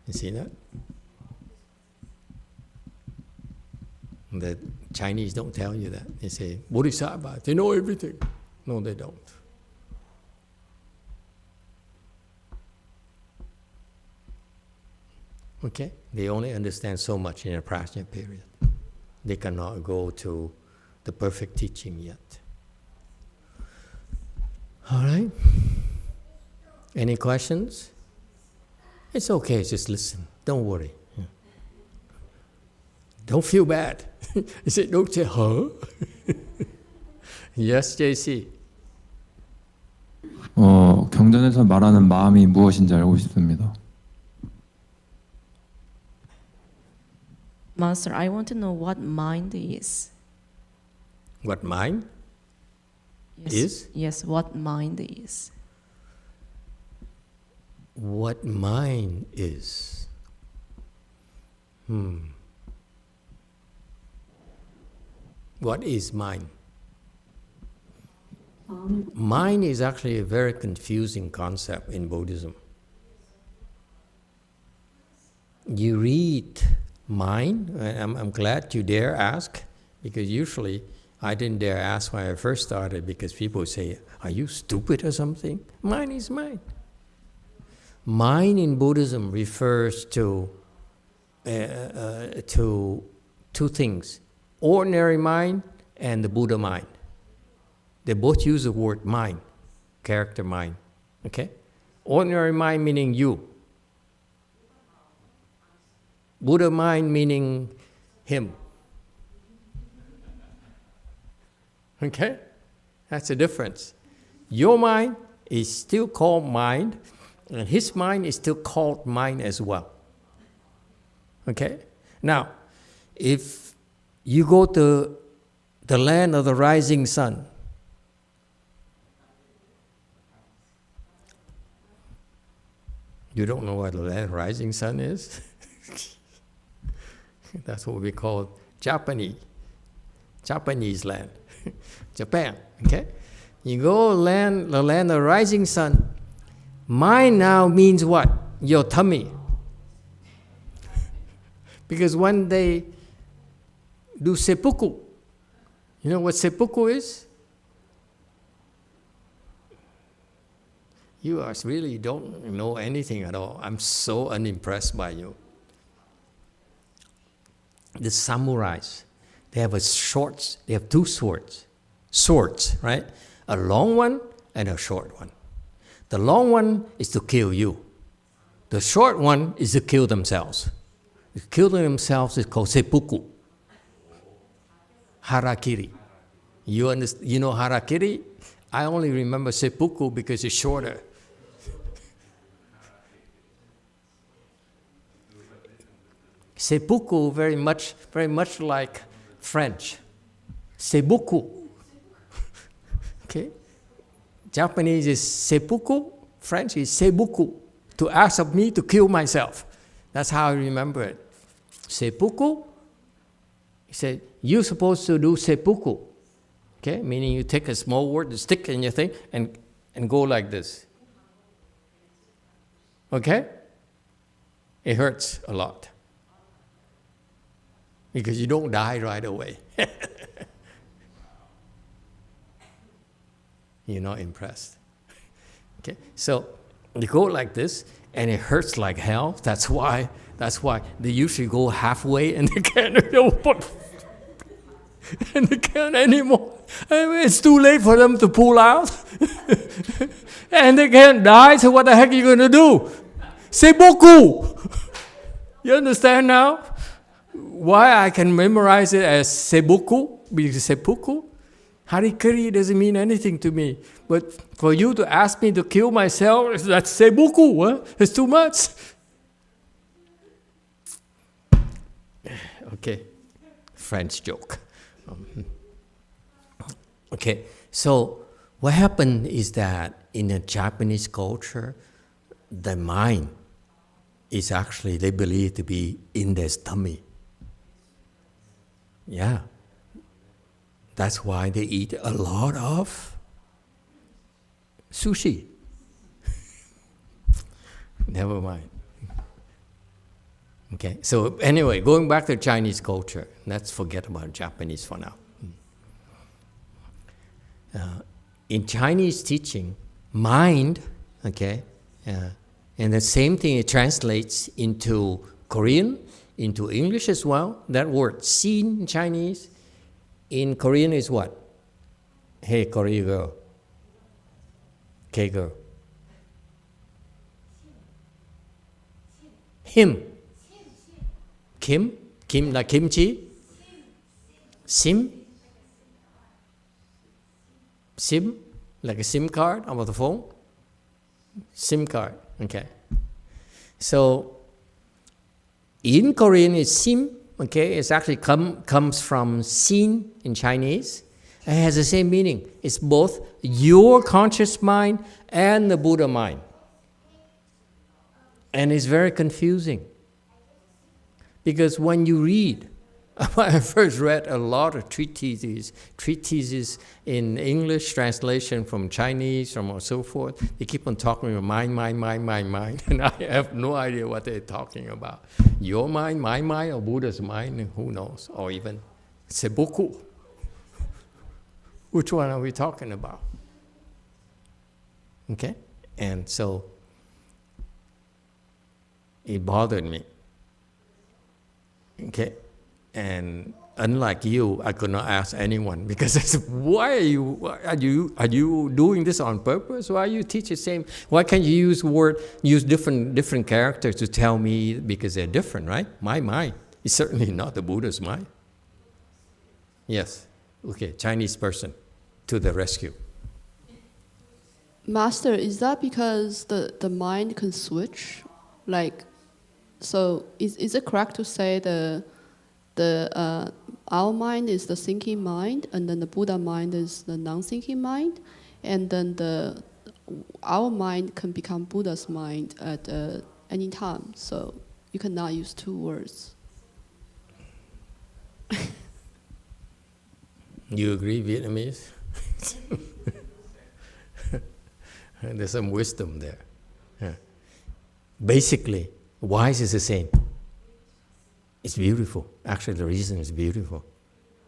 You see that? The Chinese don't tell you that. They say, Bodhisattvas, they know everything. No, they don't. Okay? They only understand so much in a prajna period. They cannot go to the perfect teaching yet. All right? Any questions? It's okay, just listen. Don't worry. Don't feel bad. You say, don't say, huh? Yes, JC. 경전에서 말하는 마음이 무엇인지 알고 싶습니다. Master, I want to know what mind is. What mind Yes. is? Yes, what mind is. What mind is? What is mind? Mind is actually a very confusing concept in Buddhism. You read mind, and I'm glad you dare ask, because usually I didn't dare ask when I first started because people say, are you stupid or something? Mind is mind. Mind in Buddhism refers to two things, ordinary mind and the Buddha mind. They both use the word mind, character mind, okay? Ordinary mind meaning you. Buddha mind meaning him. Okay? That's the difference. Your mind is still called mind, and his mind is still called mind as well. Okay? Now, if you go to the land of the rising sun, you don't know what the land of the rising sun is? That's what we call Japanese land. Japan, okay? You go the land of the rising sun. Mind now means what? Your tummy. Because when they do seppuku, you know what seppuku is? You guys really don't know anything at all. I'm so unimpressed by you. The samurais, they have two swords, right? A long one and a short one. The long one is to kill you. The short one is to kill themselves. Killing themselves is called seppuku. Harakiri. You know harakiri? I only remember seppuku because it's shorter. Seppuku very much like French. Seppuku. Okay? Japanese is seppuku, French is seppuku. To ask of me to kill myself. That's how I remember it. Seppuku, he said, you're supposed to do seppuku. Okay? Meaning you take a small word, the stick in your thing, and go like this. Okay? It hurts a lot. Because you don't die right away. You're not impressed. Okay? So you go like this, and it hurts like hell. That's why they usually go halfway and they can't and they can't anymore. I mean, it's too late for them to pull out. And they can't die, so what the heck are you going to do? Seppuku! You understand now? Why I can memorize it as seppuku? Because seppuku? Harikiri doesn't mean anything to me. But for you to ask me to kill myself, that's seppuku. Huh? It's too much. Okay, French joke. Okay, so what happened is that in the Japanese culture, the mind is actually, they believe to be in their tummy. Yeah. That's why they eat a lot of sushi. Never mind. Okay, so anyway, going back to Chinese culture, let's forget about Japanese for now. In Chinese teaching, mind, okay, and the same thing it translates into Korean, into English as well. That word, seen in Chinese, in Korean is what? Hey, Korean girl. K-girl. Him. Kim? Kim like kimchi? Sim? SIM? Like a SIM card on the phone? SIM card, okay. So, in Korean it's sim, okay, it's actually comes from sin in Chinese. It has the same meaning. It's both your conscious mind and the Buddha mind. And it's very confusing. Because when you read I first read a lot of treatises in English translation from Chinese, from so forth. They keep on talking about mind, and I have no idea what they're talking about. Your mind, my mind, or Buddha's mind, who knows? Or even Seppuku. Which one are we talking about? Okay? And so it bothered me. Okay? And unlike you, I could not ask anyone because I said, why are you doing this on purpose? Why you teach the same? Why can't you use different characters to tell me because they're different, right? My mind is certainly not the Buddha's mind. Yes. Okay, Chinese person to the rescue. Master, is that because the mind can switch? Like, so is it correct to say our mind is the thinking mind, and then the Buddha mind is the non-thinking mind, and then our mind can become Buddha's mind at any time. So you cannot use two words. You agree, Vietnamese? There's some wisdom there. Yeah. Basically, why is it the same? It's beautiful. Actually, the reason is beautiful.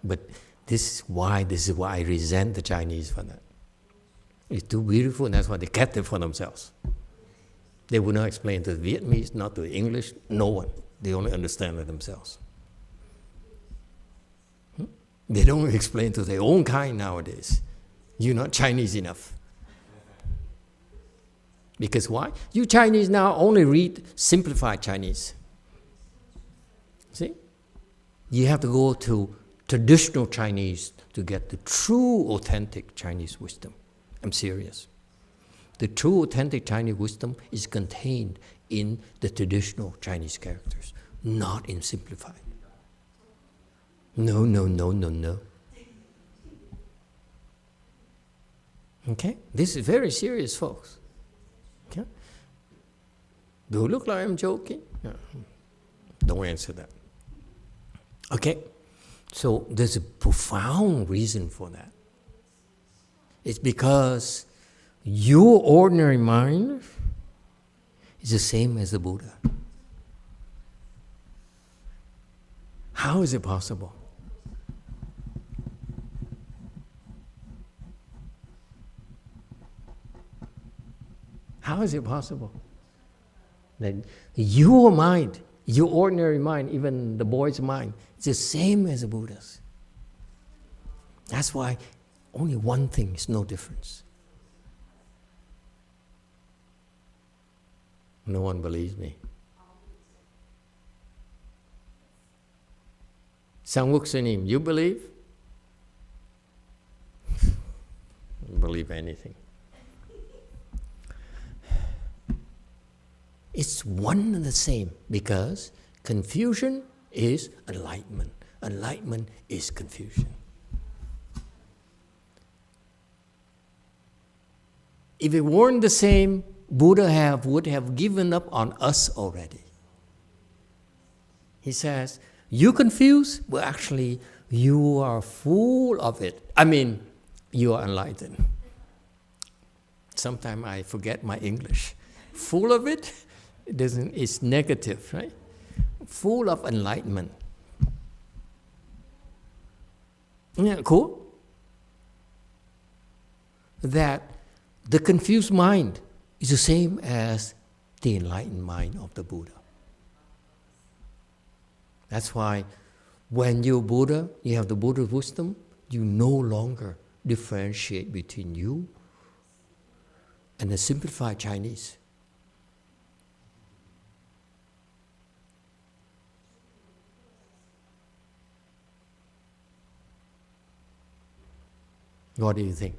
But this is why I resent the Chinese for that. It's too beautiful, and that's why they kept it for themselves. They would not explain to the Vietnamese, not to the English, no one. They only understand it themselves. They don't explain to their own kind nowadays. You're not Chinese enough. Because why? You Chinese now only read simplified Chinese. See? You have to go to traditional Chinese to get the true, authentic Chinese wisdom. I'm serious. The true, authentic Chinese wisdom is contained in the traditional Chinese characters, not in simplified. No. Okay? This is very serious, folks. Okay? Do it look like I'm joking? No. Don't answer that. Okay? So there's a profound reason for that. It's because your ordinary mind is the same as the Buddha. How is it possible? How is it possible that your mind, your ordinary mind, even the boy's mind, is the same as the Buddha's? That's why only one thing is no difference. No one believes me. Sangwok Sunim, you believe? Don't believe anything. It's one and the same because confusion is enlightenment. Enlightenment is confusion. If it weren't the same, Buddha would have given up on us already. He says, you confused? Well, actually, you are full of it. I mean, you are enlightened. Sometimes I forget my English. Full of it? It's negative, right? Full of enlightenment. Isn't that cool? That the confused mind is the same as the enlightened mind of the Buddha. That's why when you're Buddha, you have the Buddha's wisdom, you no longer differentiate between you and the simplified Chinese. What do you think?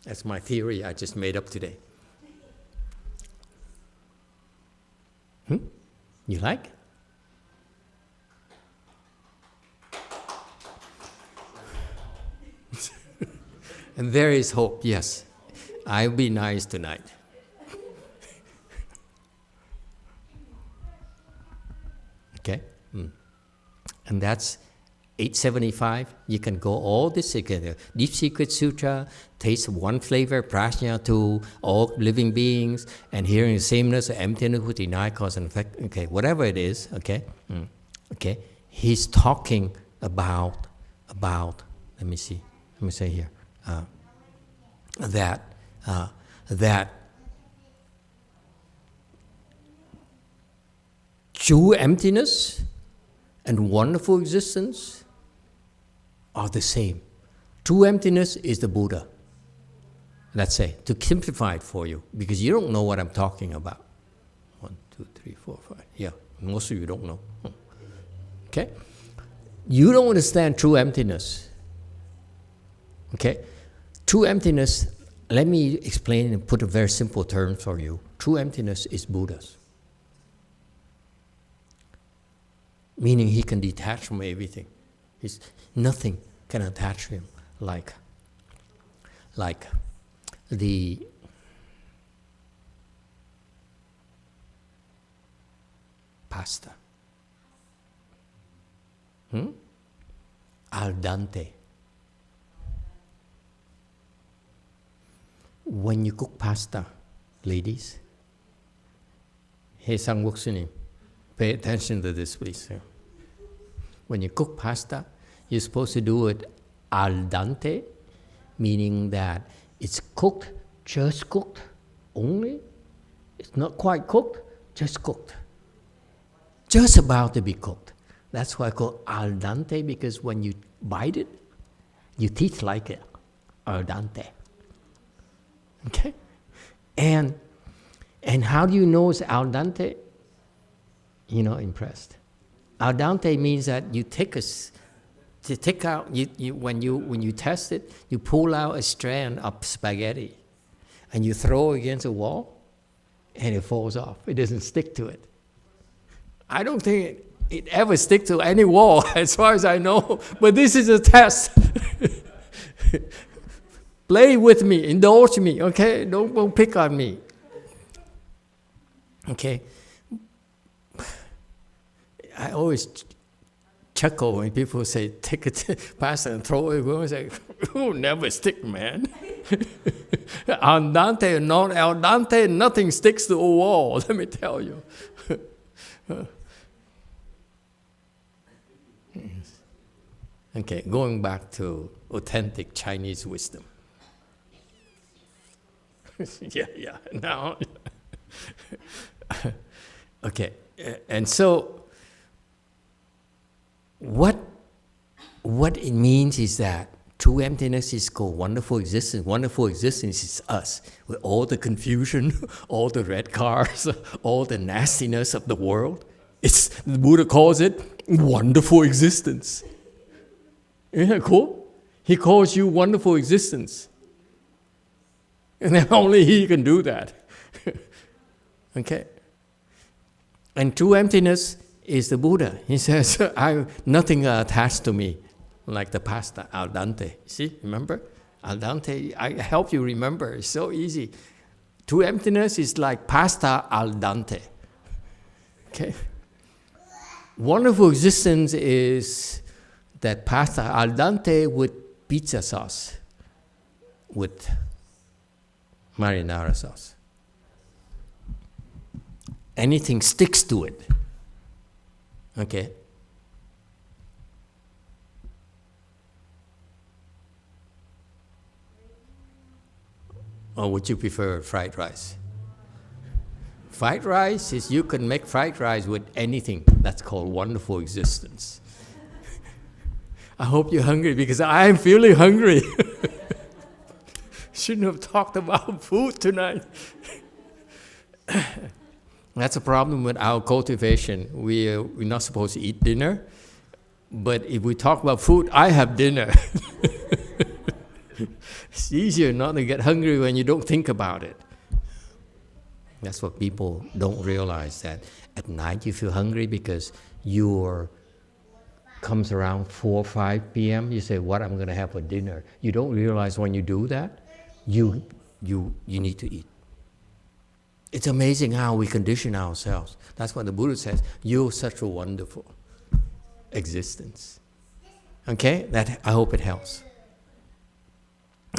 That's my theory I just made up today. You like? And there is hope, yes. I'll be nice tonight. Okay? And that's 875, you can go all this, Deep Secret Sutra, taste one flavor, prajna to all living beings, and hearing the sameness, emptiness, who deny cause and effect, okay, whatever it is, okay, okay, he's talking about, let me say here, that true emptiness and wonderful existence are the same. True emptiness is the Buddha. Let's say, to simplify it for you, because you don't know what I'm talking about. 1, 2, 3, 4, 5. Yeah, most of you don't know. Okay? You don't understand true emptiness. Okay? True emptiness, let me explain and put a very simple term for you. True emptiness is Buddha's. Meaning he can detach from everything. Nothing can attach him like the pasta. Al dente. When you cook pasta, ladies, hey Sangwoksuni, pay attention to this, please. When you cook pasta, you're supposed to do it al dente, meaning that it's cooked, just cooked only. It's not quite cooked, just cooked. Just about to be cooked. That's why I call al dente, because when you bite it, your teeth like it, al dente. Okay? And how do you know it's al dente? You're not impressed. Al dente means that you take out, when you test it, you pull out a strand of spaghetti and you throw it against a wall and it falls off. It doesn't stick to it. I don't think it ever sticks to any wall as far as I know, but this is a test. Play with me, indulge me, okay? Don't pick on me. Okay? I always chuckle when people say, take a pasta and throw it away. I say, oh, never stick, man. Al dente or not al dente, nothing sticks to a wall, let me tell you. Okay, going back to authentic Chinese wisdom. yeah, now. Okay, and so what it means is that true emptiness is called wonderful existence. Wonderful existence is us, with all the confusion, all the red cars, all the nastiness of the world. The Buddha calls it wonderful existence. Isn't that cool? He calls you wonderful existence. And then only he can do that. Okay? And true emptiness is the Buddha. He says, nothing attached to me, like the pasta, al dente. See, remember? Al dente, I help you remember. It's so easy. True emptiness is like pasta al dente. Okay? Wonderful existence is that pasta al dente with pizza sauce, with marinara sauce. Anything sticks to it. Okay? Or would you prefer fried rice? Fried rice is you can make fried rice with anything. That's called wonderful existence. I hope you're hungry because I'm feeling hungry. Shouldn't have talked about food tonight. That's a problem with our cultivation. We're not supposed to eat dinner, but if we talk about food, I have dinner. It's easier not to get hungry when you don't think about it. That's what people don't realize, that at night you feel hungry because comes around 4 or 5 p.m. You say, what I'm going to have for dinner. You don't realize when you do that, you need to eat. It's amazing how we condition ourselves. That's what the Buddha says, you're such a wonderful existence. Okay, that I hope it helps.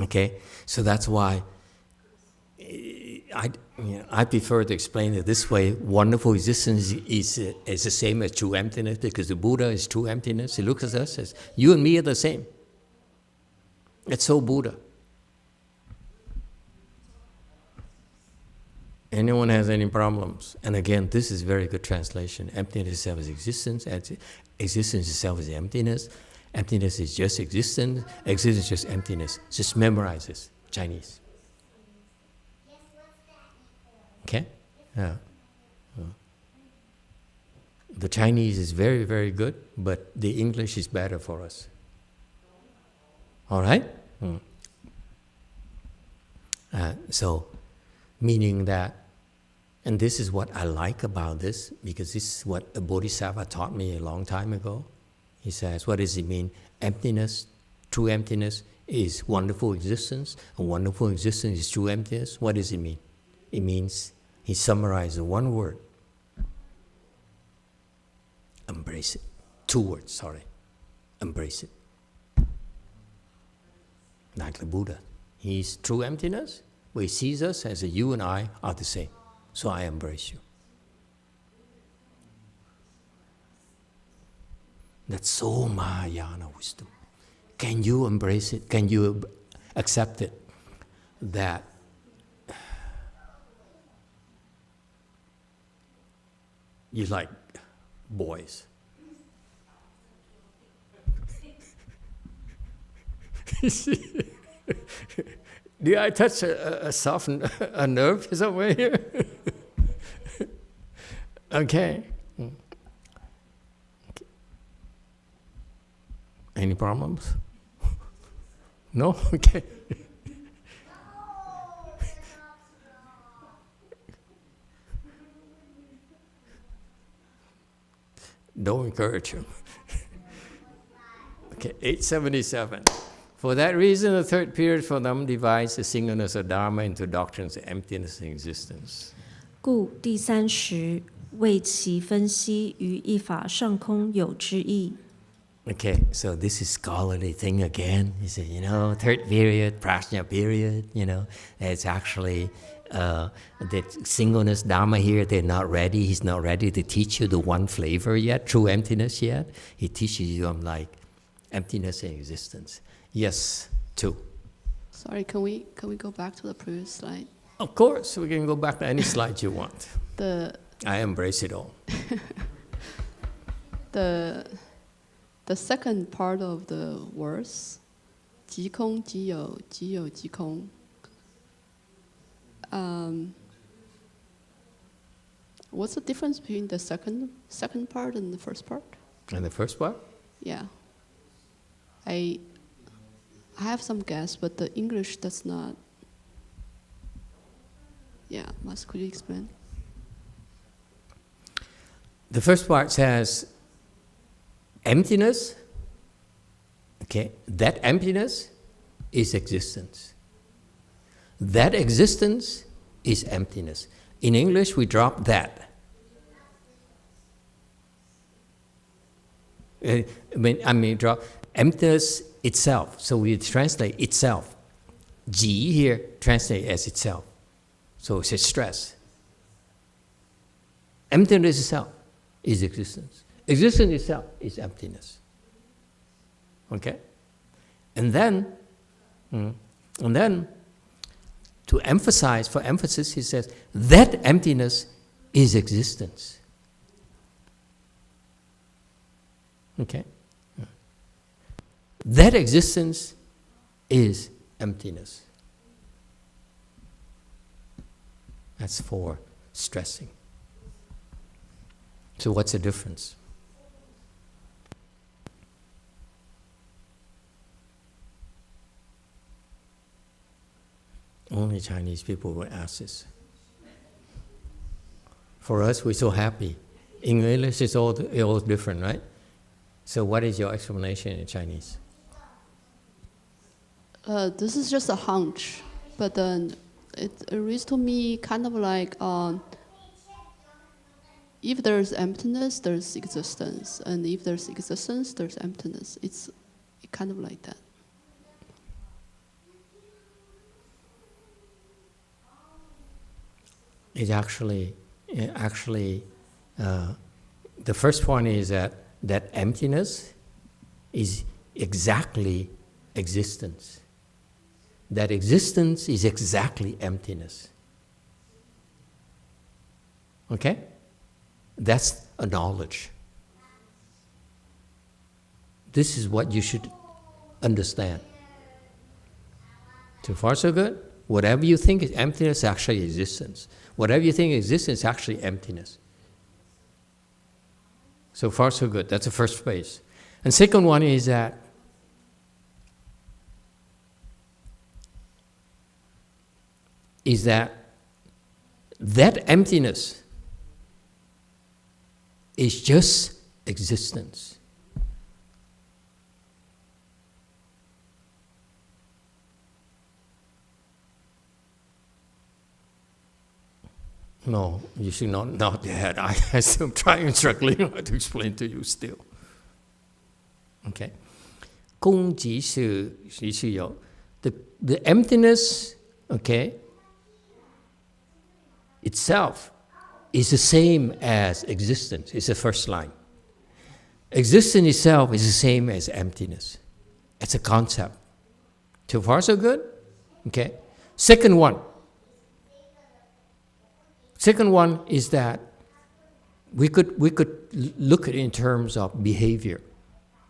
Okay, so that's why I prefer to explain it this way. Wonderful existence is the same as true emptiness, because the Buddha is true emptiness. He looks at us as you and me are the same. It's so Buddha. Anyone has any problems? And again, this is very good translation. Emptiness itself is existence. Existence itself is emptiness. Emptiness is just existence. Existence is just emptiness. Just memorize this, Chinese. Okay? Yeah. The Chinese is very, very good, but the English is better for us. All right? So, meaning that, and this is what I like about this, because this is what a Bodhisattva taught me a long time ago. He says, what does it mean? Emptiness, true emptiness is wonderful existence, and wonderful existence is true emptiness. What does it mean? It means, he summarized in one word. Embrace it. 2 words, sorry. Embrace it. Like the Buddha. He's true emptiness, but he sees us as you and I are the same. So I embrace you. That's so Mahayana wisdom. Can you embrace it? Can you accept it? That you like boys. Did I touch a soft a nerve somewhere here? Okay. Any problems? No? Okay. Don't encourage him. Okay, 877. For that reason, the third period for them divides the singleness of Dharma into doctrines of emptiness and existence. 故第30为其分析于一法上空有之意。 Okay, so this is scholarly thing again. You say, third period, prajna period, it's actually the singleness Dharma here, they're not ready. He's not ready to teach you the one flavor yet, true emptiness yet. He teaches you like emptiness and existence. Yes, 2. Sorry, can we go back to the previous slide? Of course, we can go back to any slide you want. I embrace it all. The second part of the verse, 即空即有，即有即空. What's the difference between the second part and the first part? And the first part? Yeah. I have some guess, but the English does not. Yeah, could you explain? The first part says emptiness. Okay, that emptiness is existence. That existence is emptiness. In English, we drop that. Drop emptiness itself. So we translate itself. Ji here translate as itself. So it's a stress. Emptiness itself is existence. Existence itself is emptiness. Okay? And then, to emphasize, for emphasis, he says, that emptiness is existence. Okay? That existence is emptiness. That's for stressing. So what's the difference? Only Chinese people will ask this. For us, we're so happy. In English, it's all different, right? So what is your explanation in Chinese? This is just a hunch, but then it reads to me kind of like if there's emptiness, there's existence, and if there's existence, there's emptiness. kind of like that. It's actually, the first one is that emptiness is exactly existence. That existence is exactly emptiness. Okay? That's a knowledge. This is what you should understand. So far, so good. Whatever you think is emptiness is actually existence. Whatever you think is existence is actually emptiness. So far, so good. That's the first phase. And second one is that emptiness is just existence. No, you should not that. I'm still struggling to explain to you still. Okay. 空即是有 the emptiness, okay, itself is the same as existence. It's the first line. Existence itself is the same as emptiness. It's a concept. So far, so good? Okay. Second one is that we could look at it in terms of behavior.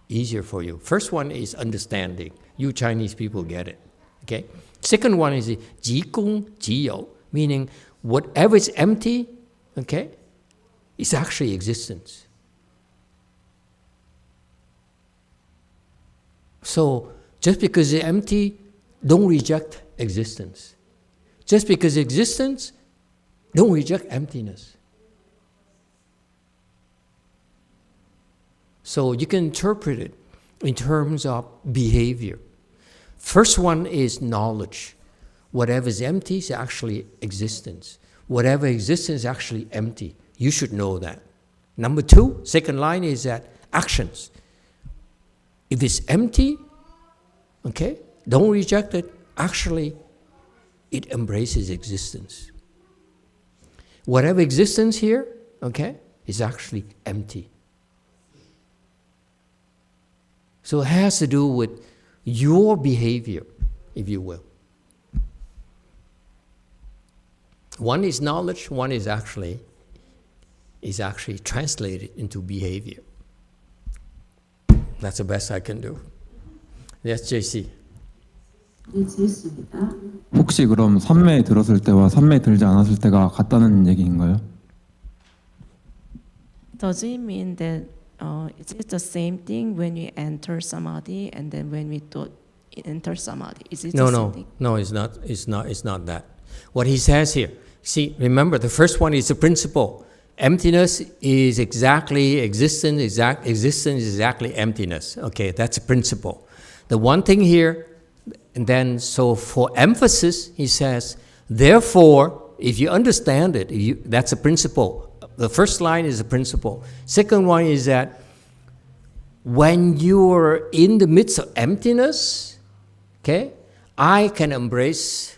Easier for you. First one is understanding. You Chinese people get it. Okay. Second one is 即空即有, meaning whatever is empty, okay, is actually existence. So just because it's empty, don't reject existence. Just because existence, don't reject emptiness. So you can interpret it in terms of behavior. First one is knowledge. Whatever is empty is actually existence. Whatever existence is actually empty. You should know that. Number two, second line is that actions. If it's empty, okay, don't reject it. Actually, it embraces existence. Whatever existence here, okay, is actually empty. So it has to do with your behavior, if you will. One is knowledge, one is actually translated into behavior. That's the best I can do. Yes, JC. 혹시 그럼 삼매 들었을 때와 삼매 들지 않았을 때가 같다는 얘기인가요? Does it mean that is it the same thing when we enter samadhi and then when we don't enter samadhi? Is it the same thing? No, it's not. It's not that. What he says here. See, remember the first one is the principle. Emptiness is exactly existence. Existence is exactly emptiness. Okay, that's a principle. The one thing here, and then so for emphasis, he says, therefore, if you understand it, that's a principle. The first line is a principle. Second one is that when you're in the midst of emptiness, okay, I can embrace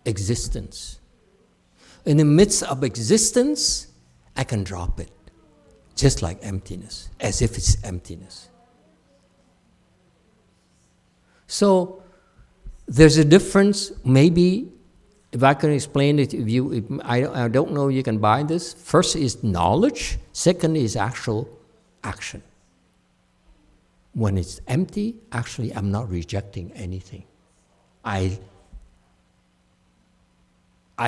existence. In the midst of existence, I can drop it, just like emptiness, as if it's emptiness. So there's a difference, maybe, if I can explain it, I don't know you can buy this. First is knowledge, second is actual action. When it's empty, actually I'm not rejecting anything. I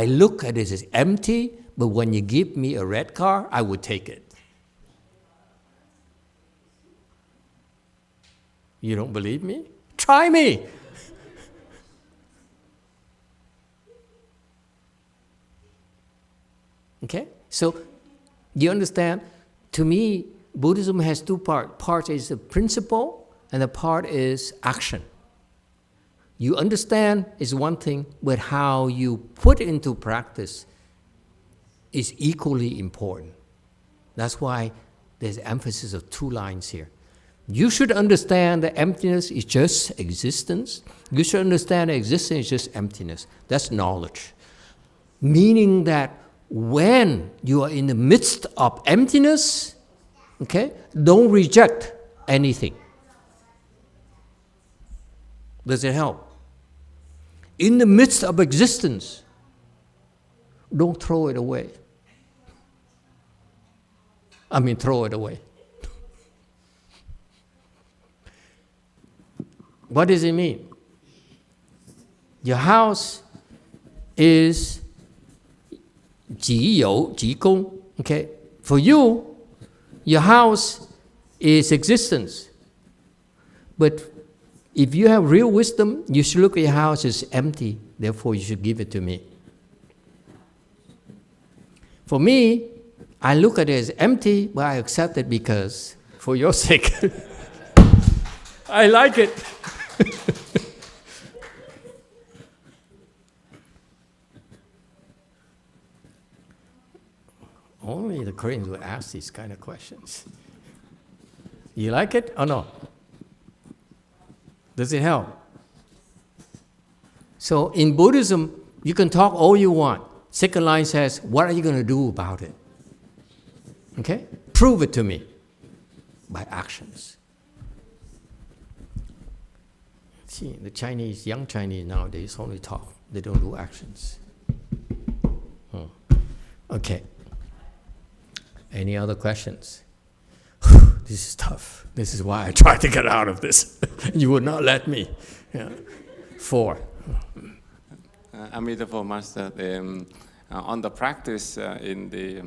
look at it as empty, but when you give me a red car, I would take it. You don't believe me? Try me! Okay? So, you understand? To me, Buddhism has two parts. Part is the principle, and the part is action. You understand is one thing, but how you put it into practice is equally important. That's why there's emphasis of two lines here. You should understand that emptiness is just existence. You should understand that existence is just emptiness. That's knowledge. Meaning that when you are in the midst of emptiness, okay, don't reject anything. Does it help? In the midst of existence, don't throw it away. I mean, throw it away. What does it mean? Your house is 己有己功. Okay? For you, your house is existence. But if you have real wisdom, you should look at your house as empty. Therefore, you should give it to me. For me, I look at it as empty, but I accept it because, for your sake, I like it. Only the Koreans will ask these kind of questions. You like it or no? Does it help? So in Buddhism, you can talk all you want. Second line says, what are you going to do about it? Okay? Prove it to me by actions. See, the Chinese, young Chinese nowadays only talk. They don't do actions. Okay. Any other questions? This is tough. This is why I tried to get out of this. You would not let me. Yeah. 4. Emitofuo Master, on the practice in the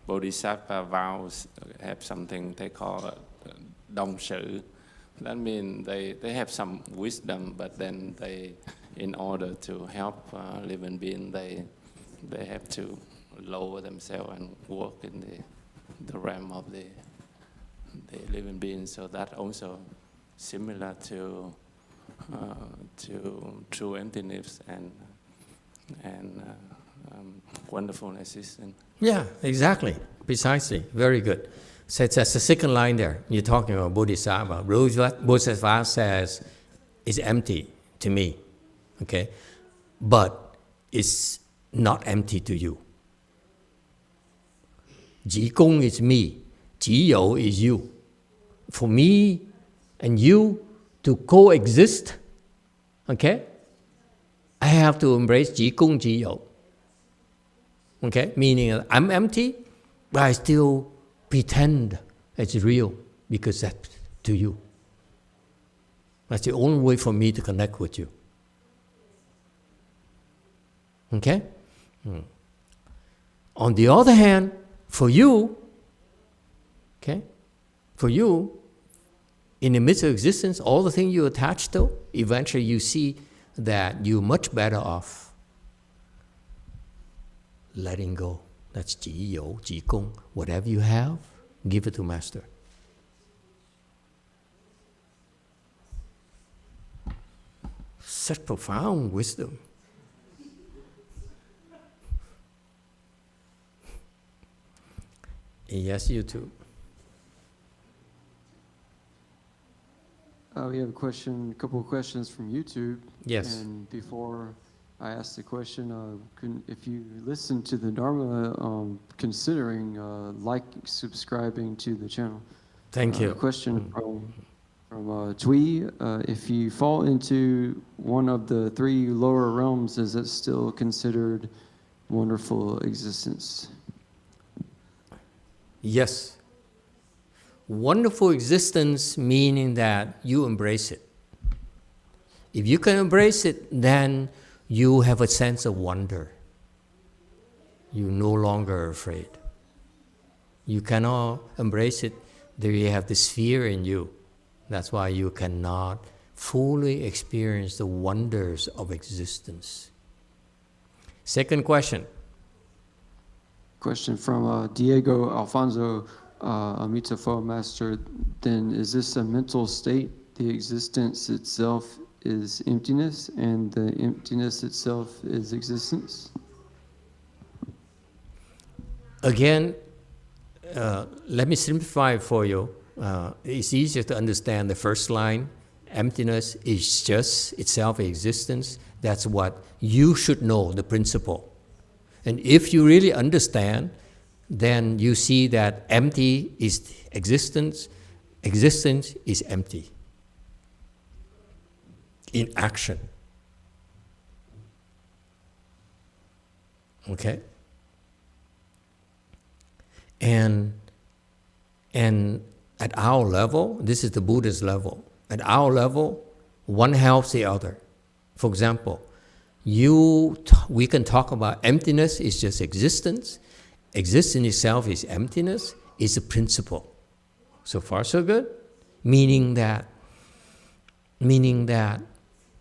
Bodhisattva vows have something they call Dong Shu. That means they have some wisdom, but then they, in order to help living beings, they have to lower themselves and work in the realm of the living beings. So that also similar to true emptiness and wonderful existence. Yeah, exactly, precisely. Very good. So it's the second line there. You're talking about Bodhisattva. Bodhisattva says it's empty to me, okay, but it's not empty to you. Ji Gong is me. Ji You is you. For me and you to coexist, okay, I have to embrace Ji Gong, Ji You. Okay, meaning I'm empty, but I still pretend it's real because that's to you. That's the only way for me to connect with you. Okay? On the other hand, for you, okay, for you, in the midst of existence, all the things you attach to, eventually you see that you're much better off letting go. That's Ji You, Ji Gong. Whatever you have, give it to Master. Such profound wisdom. Yes, you too. We have a couple of questions from YouTube. Yes. And before I ask the question, if you listen to the Dharma, considering subscribing to the channel. Thank you. A question from Tui. If you fall into one of the 3 lower realms, is it still considered wonderful existence? Yes. Wonderful existence meaning that you embrace it. If you can embrace it, then you have a sense of wonder. You're no longer afraid. You cannot embrace it, then you have this fear in you. That's why you cannot fully experience the wonders of existence. Second question. Question from Diego Alfonso, Emitofuo Master. Then is this a mental state? The existence itself is emptiness, and the emptiness itself is existence? Again, let me simplify for you. It's easier to understand the first line. Emptiness is just itself existence. That's what you should know, the principle. And if you really understand, then you see that empty is existence. Existence is empty in action. Okay? And at our level, this is the Buddha's level. At our level, one helps the other. For example, we can talk about emptiness is just existence. Existence itself is emptiness, is a principle. So far, so good. Meaning that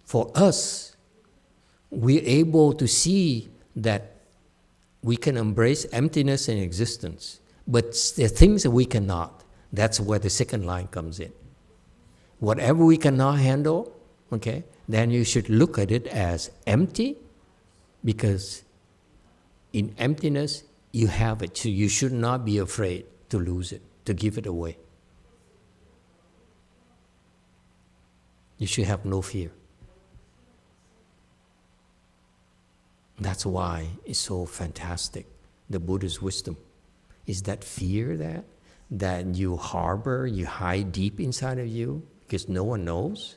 for us, we're able to see that we can embrace emptiness and existence. But there are things that we cannot. That's where the second line comes in. Whatever we cannot handle, okay, then you should look at it as empty, because in emptiness you have it. So you should not be afraid to lose it, to give it away. You should have no fear. That's why it's so fantastic. The Buddha's wisdom is that fear that you harbor, you hide deep inside of you because no one knows.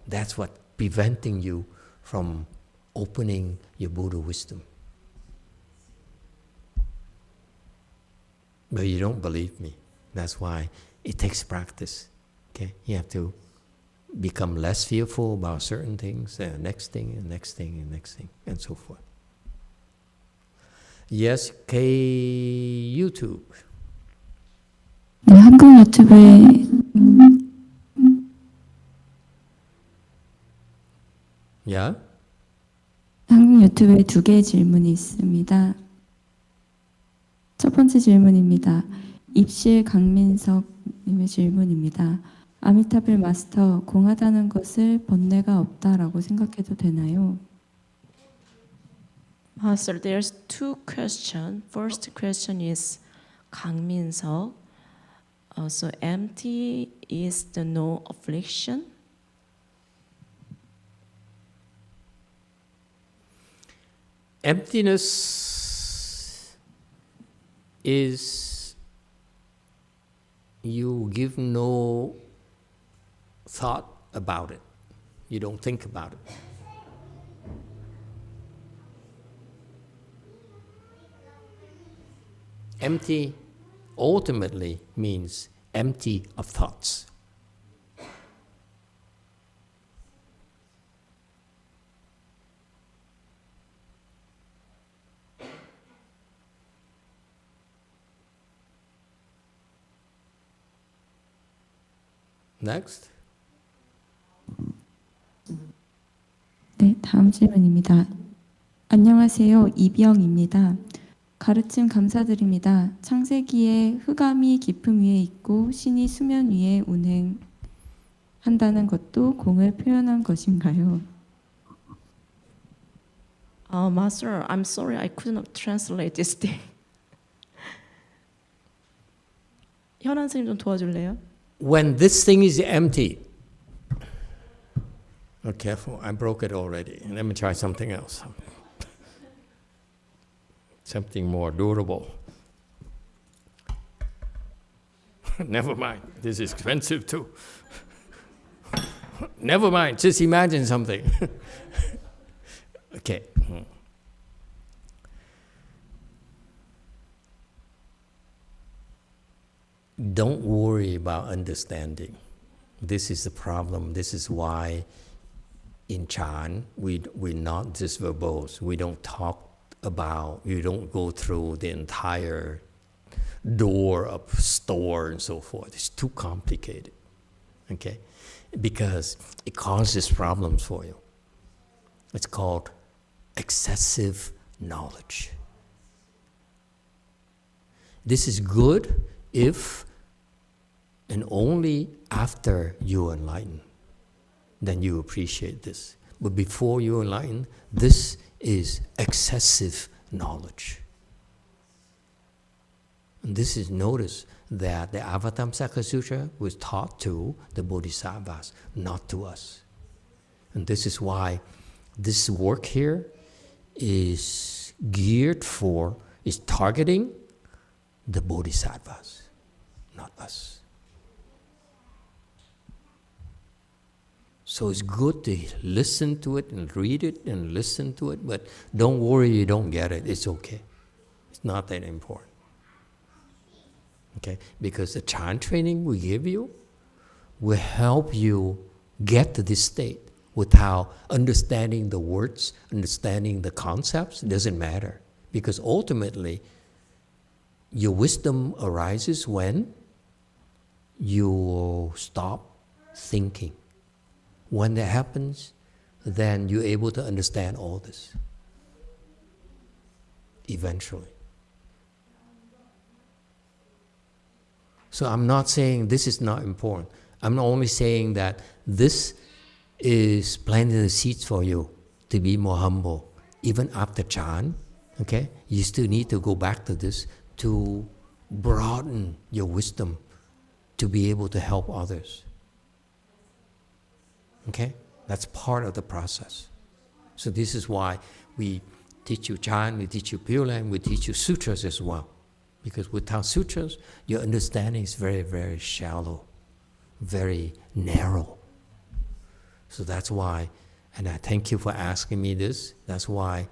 That's what preventing you from opening your Buddha wisdom. But you don't believe me. That's why it takes practice. Okay, you have to become less fearful about certain things, next thing, and next thing, and next thing, and so forth. Yes, K YouTube. 네, 한국 유튜브에 Yeah? 한국 유튜브에 두 개의 질문이 있습니다. 첫 번째 질문입니다. 입실 강민석님의 질문입니다. 아미타불 마스터, 공하다는 것을 번뇌가 없다라고 생각해도 되나요? Master, there's two questions. First question is 강민석. So empty is the no affliction? Emptiness is you give no thought about it. You don't think about it. Empty ultimately means empty of thoughts. Next. 네, 다음 질문입니다. 안녕하세요. 이병입니다. 가르침 감사드립니다. 창세기에 흑암이 깊음 위에 있고 신이 수면 위에 운행한다는 것도 공을 표현한 것인가요? Master, I'm sorry, I couldn't translate this thing. 현안 선생님 좀 도와줄래요? When this thing is empty, oh, careful, I broke it already. Let me try something else. Something more durable. Never mind, this is expensive too. Never mind, just imagine something. Okay. Don't worry about understanding. This is the problem. This is why in Chan, we're not just verbose. We don't talk about, you don't go through the entire door of store and so forth. It's too complicated, okay? Because it causes problems for you. It's called excessive knowledge. This is good if and only after you enlighten, then you appreciate this. But before you enlighten, this is excessive knowledge. And this is, notice that the Avatamsaka Sutra was taught to the Bodhisattvas, not to us. And this is why this work here is geared for, is targeting the Bodhisattvas, not us. So it's good to listen to it and read it and listen to it, but don't worry you don't get it, it's okay. It's not that important. Okay? Because the Chan training we give you will help you get to this state without understanding the words, understanding the concepts. It doesn't matter. Because ultimately, your wisdom arises when you stop thinking. When that happens, then you're able to understand all this. Eventually. So I'm not saying this is not important. I'm only saying that this is planting the seeds for you to be more humble. Even after Chan, okay, you still need to go back to this to broaden your wisdom to be able to help others. Okay? That's part of the process. So this is why we teach you Chan, we teach you Pure Land, we teach you sutras as well. Because without sutras, your understanding is very, very shallow, very narrow. So that's why, and I thank you for asking me this, that's why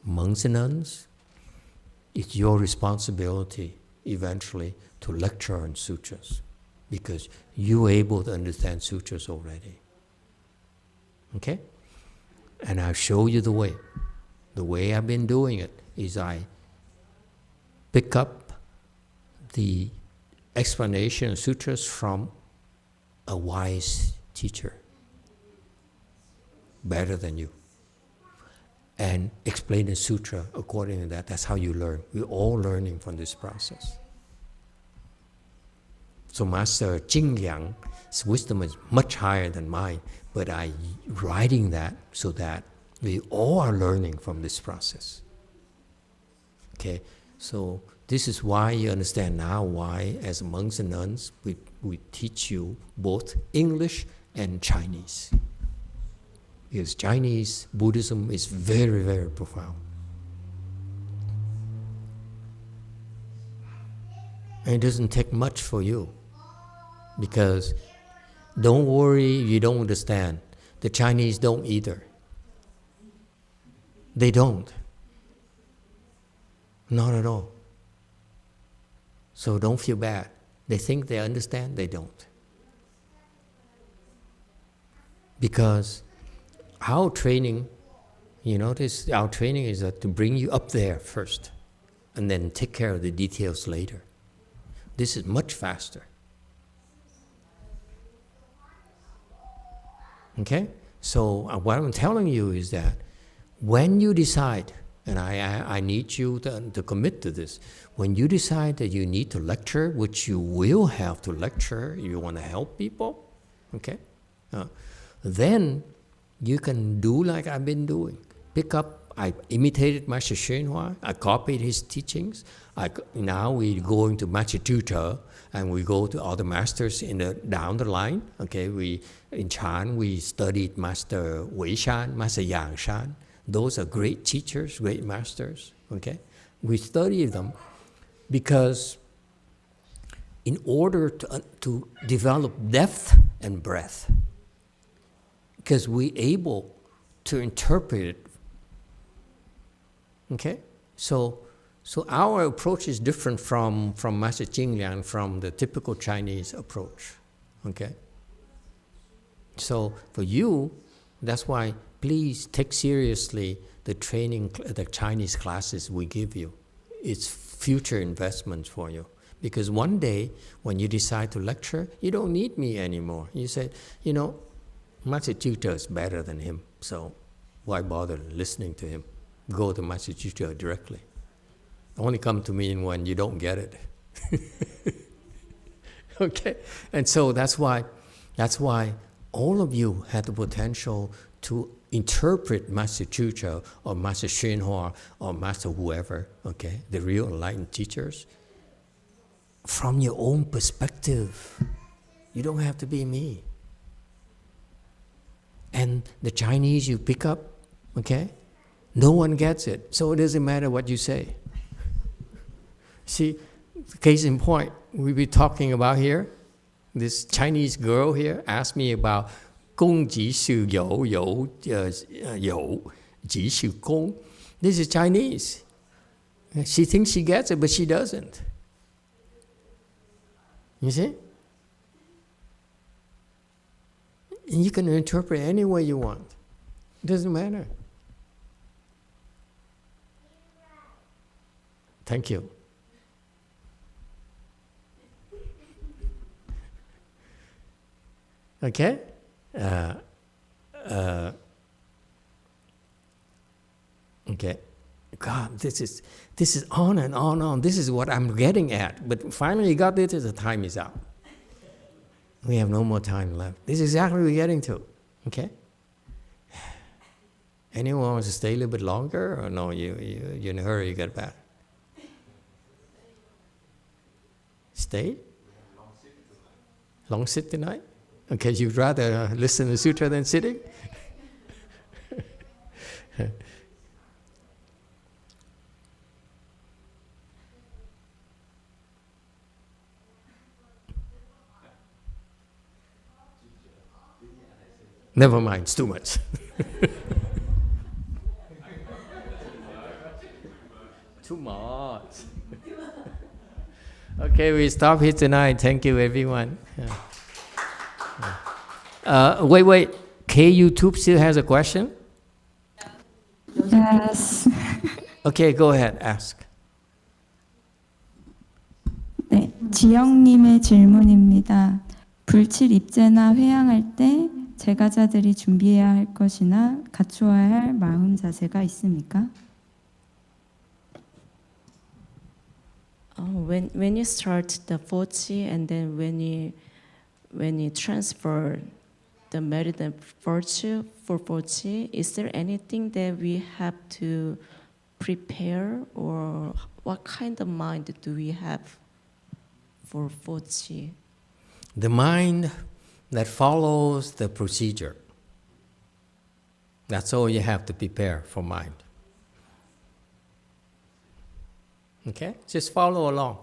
monks and nuns, it's your responsibility eventually to lecture on sutras. Because you're able to understand sutras already. Okay? And I'll show you the way. The way I've been doing it is I pick up the explanation of sutras from a wise teacher, better than you, and explain the sutra according to that. That's how you learn. We're all learning from this process. So Master Jing Liang's wisdom is much higher than mine, but I'm writing that so that we all are learning from this process. Okay, so this is why you understand now why, as monks and nuns, we teach you both English and Chinese. Because Chinese Buddhism is very, very profound. And it doesn't take much for you. Because don't worry, you don't understand. The Chinese don't either. They don't. Not at all. So don't feel bad. They think they understand, they don't. Because our training, you notice our training is to bring you up there first and then take care of the details later. This is much faster. Okay? So what I'm telling you is that when you decide, and I need you to commit to this, when you decide that you need to lecture, which you will have to lecture, you want to help people, okay? Then you can do like I've been doing. Pick up, I imitated Master YongHua, I copied his teachings. Now we're going to Master Tutor, and we go to other masters down the line. Okay, in Chan, we studied Master Wei Shan, Master Yang Shan. Those are great teachers, great masters. Okay, we study them because in order to develop depth and breadth, because we're able to interpret it. Okay, so our approach is different from Master Jing Liang, from the typical Chinese approach. Okay, so for you, that's why please take seriously the training, the Chinese classes we give you. It's future investments for you. Because one day, when you decide to lecture, you don't need me anymore. You say, you know, Master Tutor is better than him, so why bother listening to him? Go to Master Tutor directly. Only come to me when you don't get it. Okay? And so that's why all of you have the potential to interpret Master Tutor or Master YongHua or Master whoever, okay, the real enlightened teachers, from your own perspective. You don't have to be me. And the Chinese you pick up, okay? No one gets it, so it doesn't matter what you say. See, case in point, we be talking about here. This Chinese girl here asked me about 公即是有即是公. This is Chinese. She thinks she gets it, but she doesn't. You see? And you can interpret any way you want. It doesn't matter. Thank you. Okay? Okay. God, this is on and on. This is what I'm getting at. But finally you got this, the time is out. We have no more time left. This is exactly what we're getting to. Okay? Anyone wants to stay a little bit longer, or no, you're in a hurry, you get back? Stay? Long sit tonight? Okay, you'd rather listen to the sutra than sitting? Never mind, it's too much. Too much. Okay, we stop here tonight. Thank you, everyone. Wait. K-YouTube still has a question? Yes. Okay, go ahead, ask. 네, 지영님의 질문입니다. 불칠 입제나 회양할 때 제가자들이 준비해야 할 것이나 갖추어야 할 마음 자세가 있습니까? When you start the fochi and then when you transfer the merit and virtue for fochi, is there anything that we have to prepare, or what kind of mind do we have for fochi? The mind that follows the procedure. That's all you have to prepare for mind. Okay? Just follow along.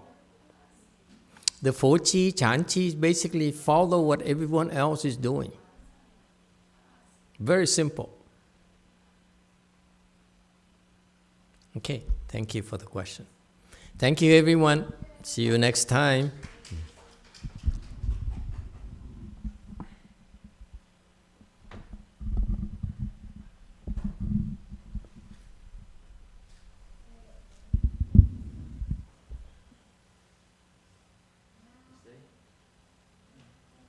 The fochi, chanchi basically follow what everyone else is doing. Very simple. Okay, thank you for the question. Thank you, everyone. See you next time.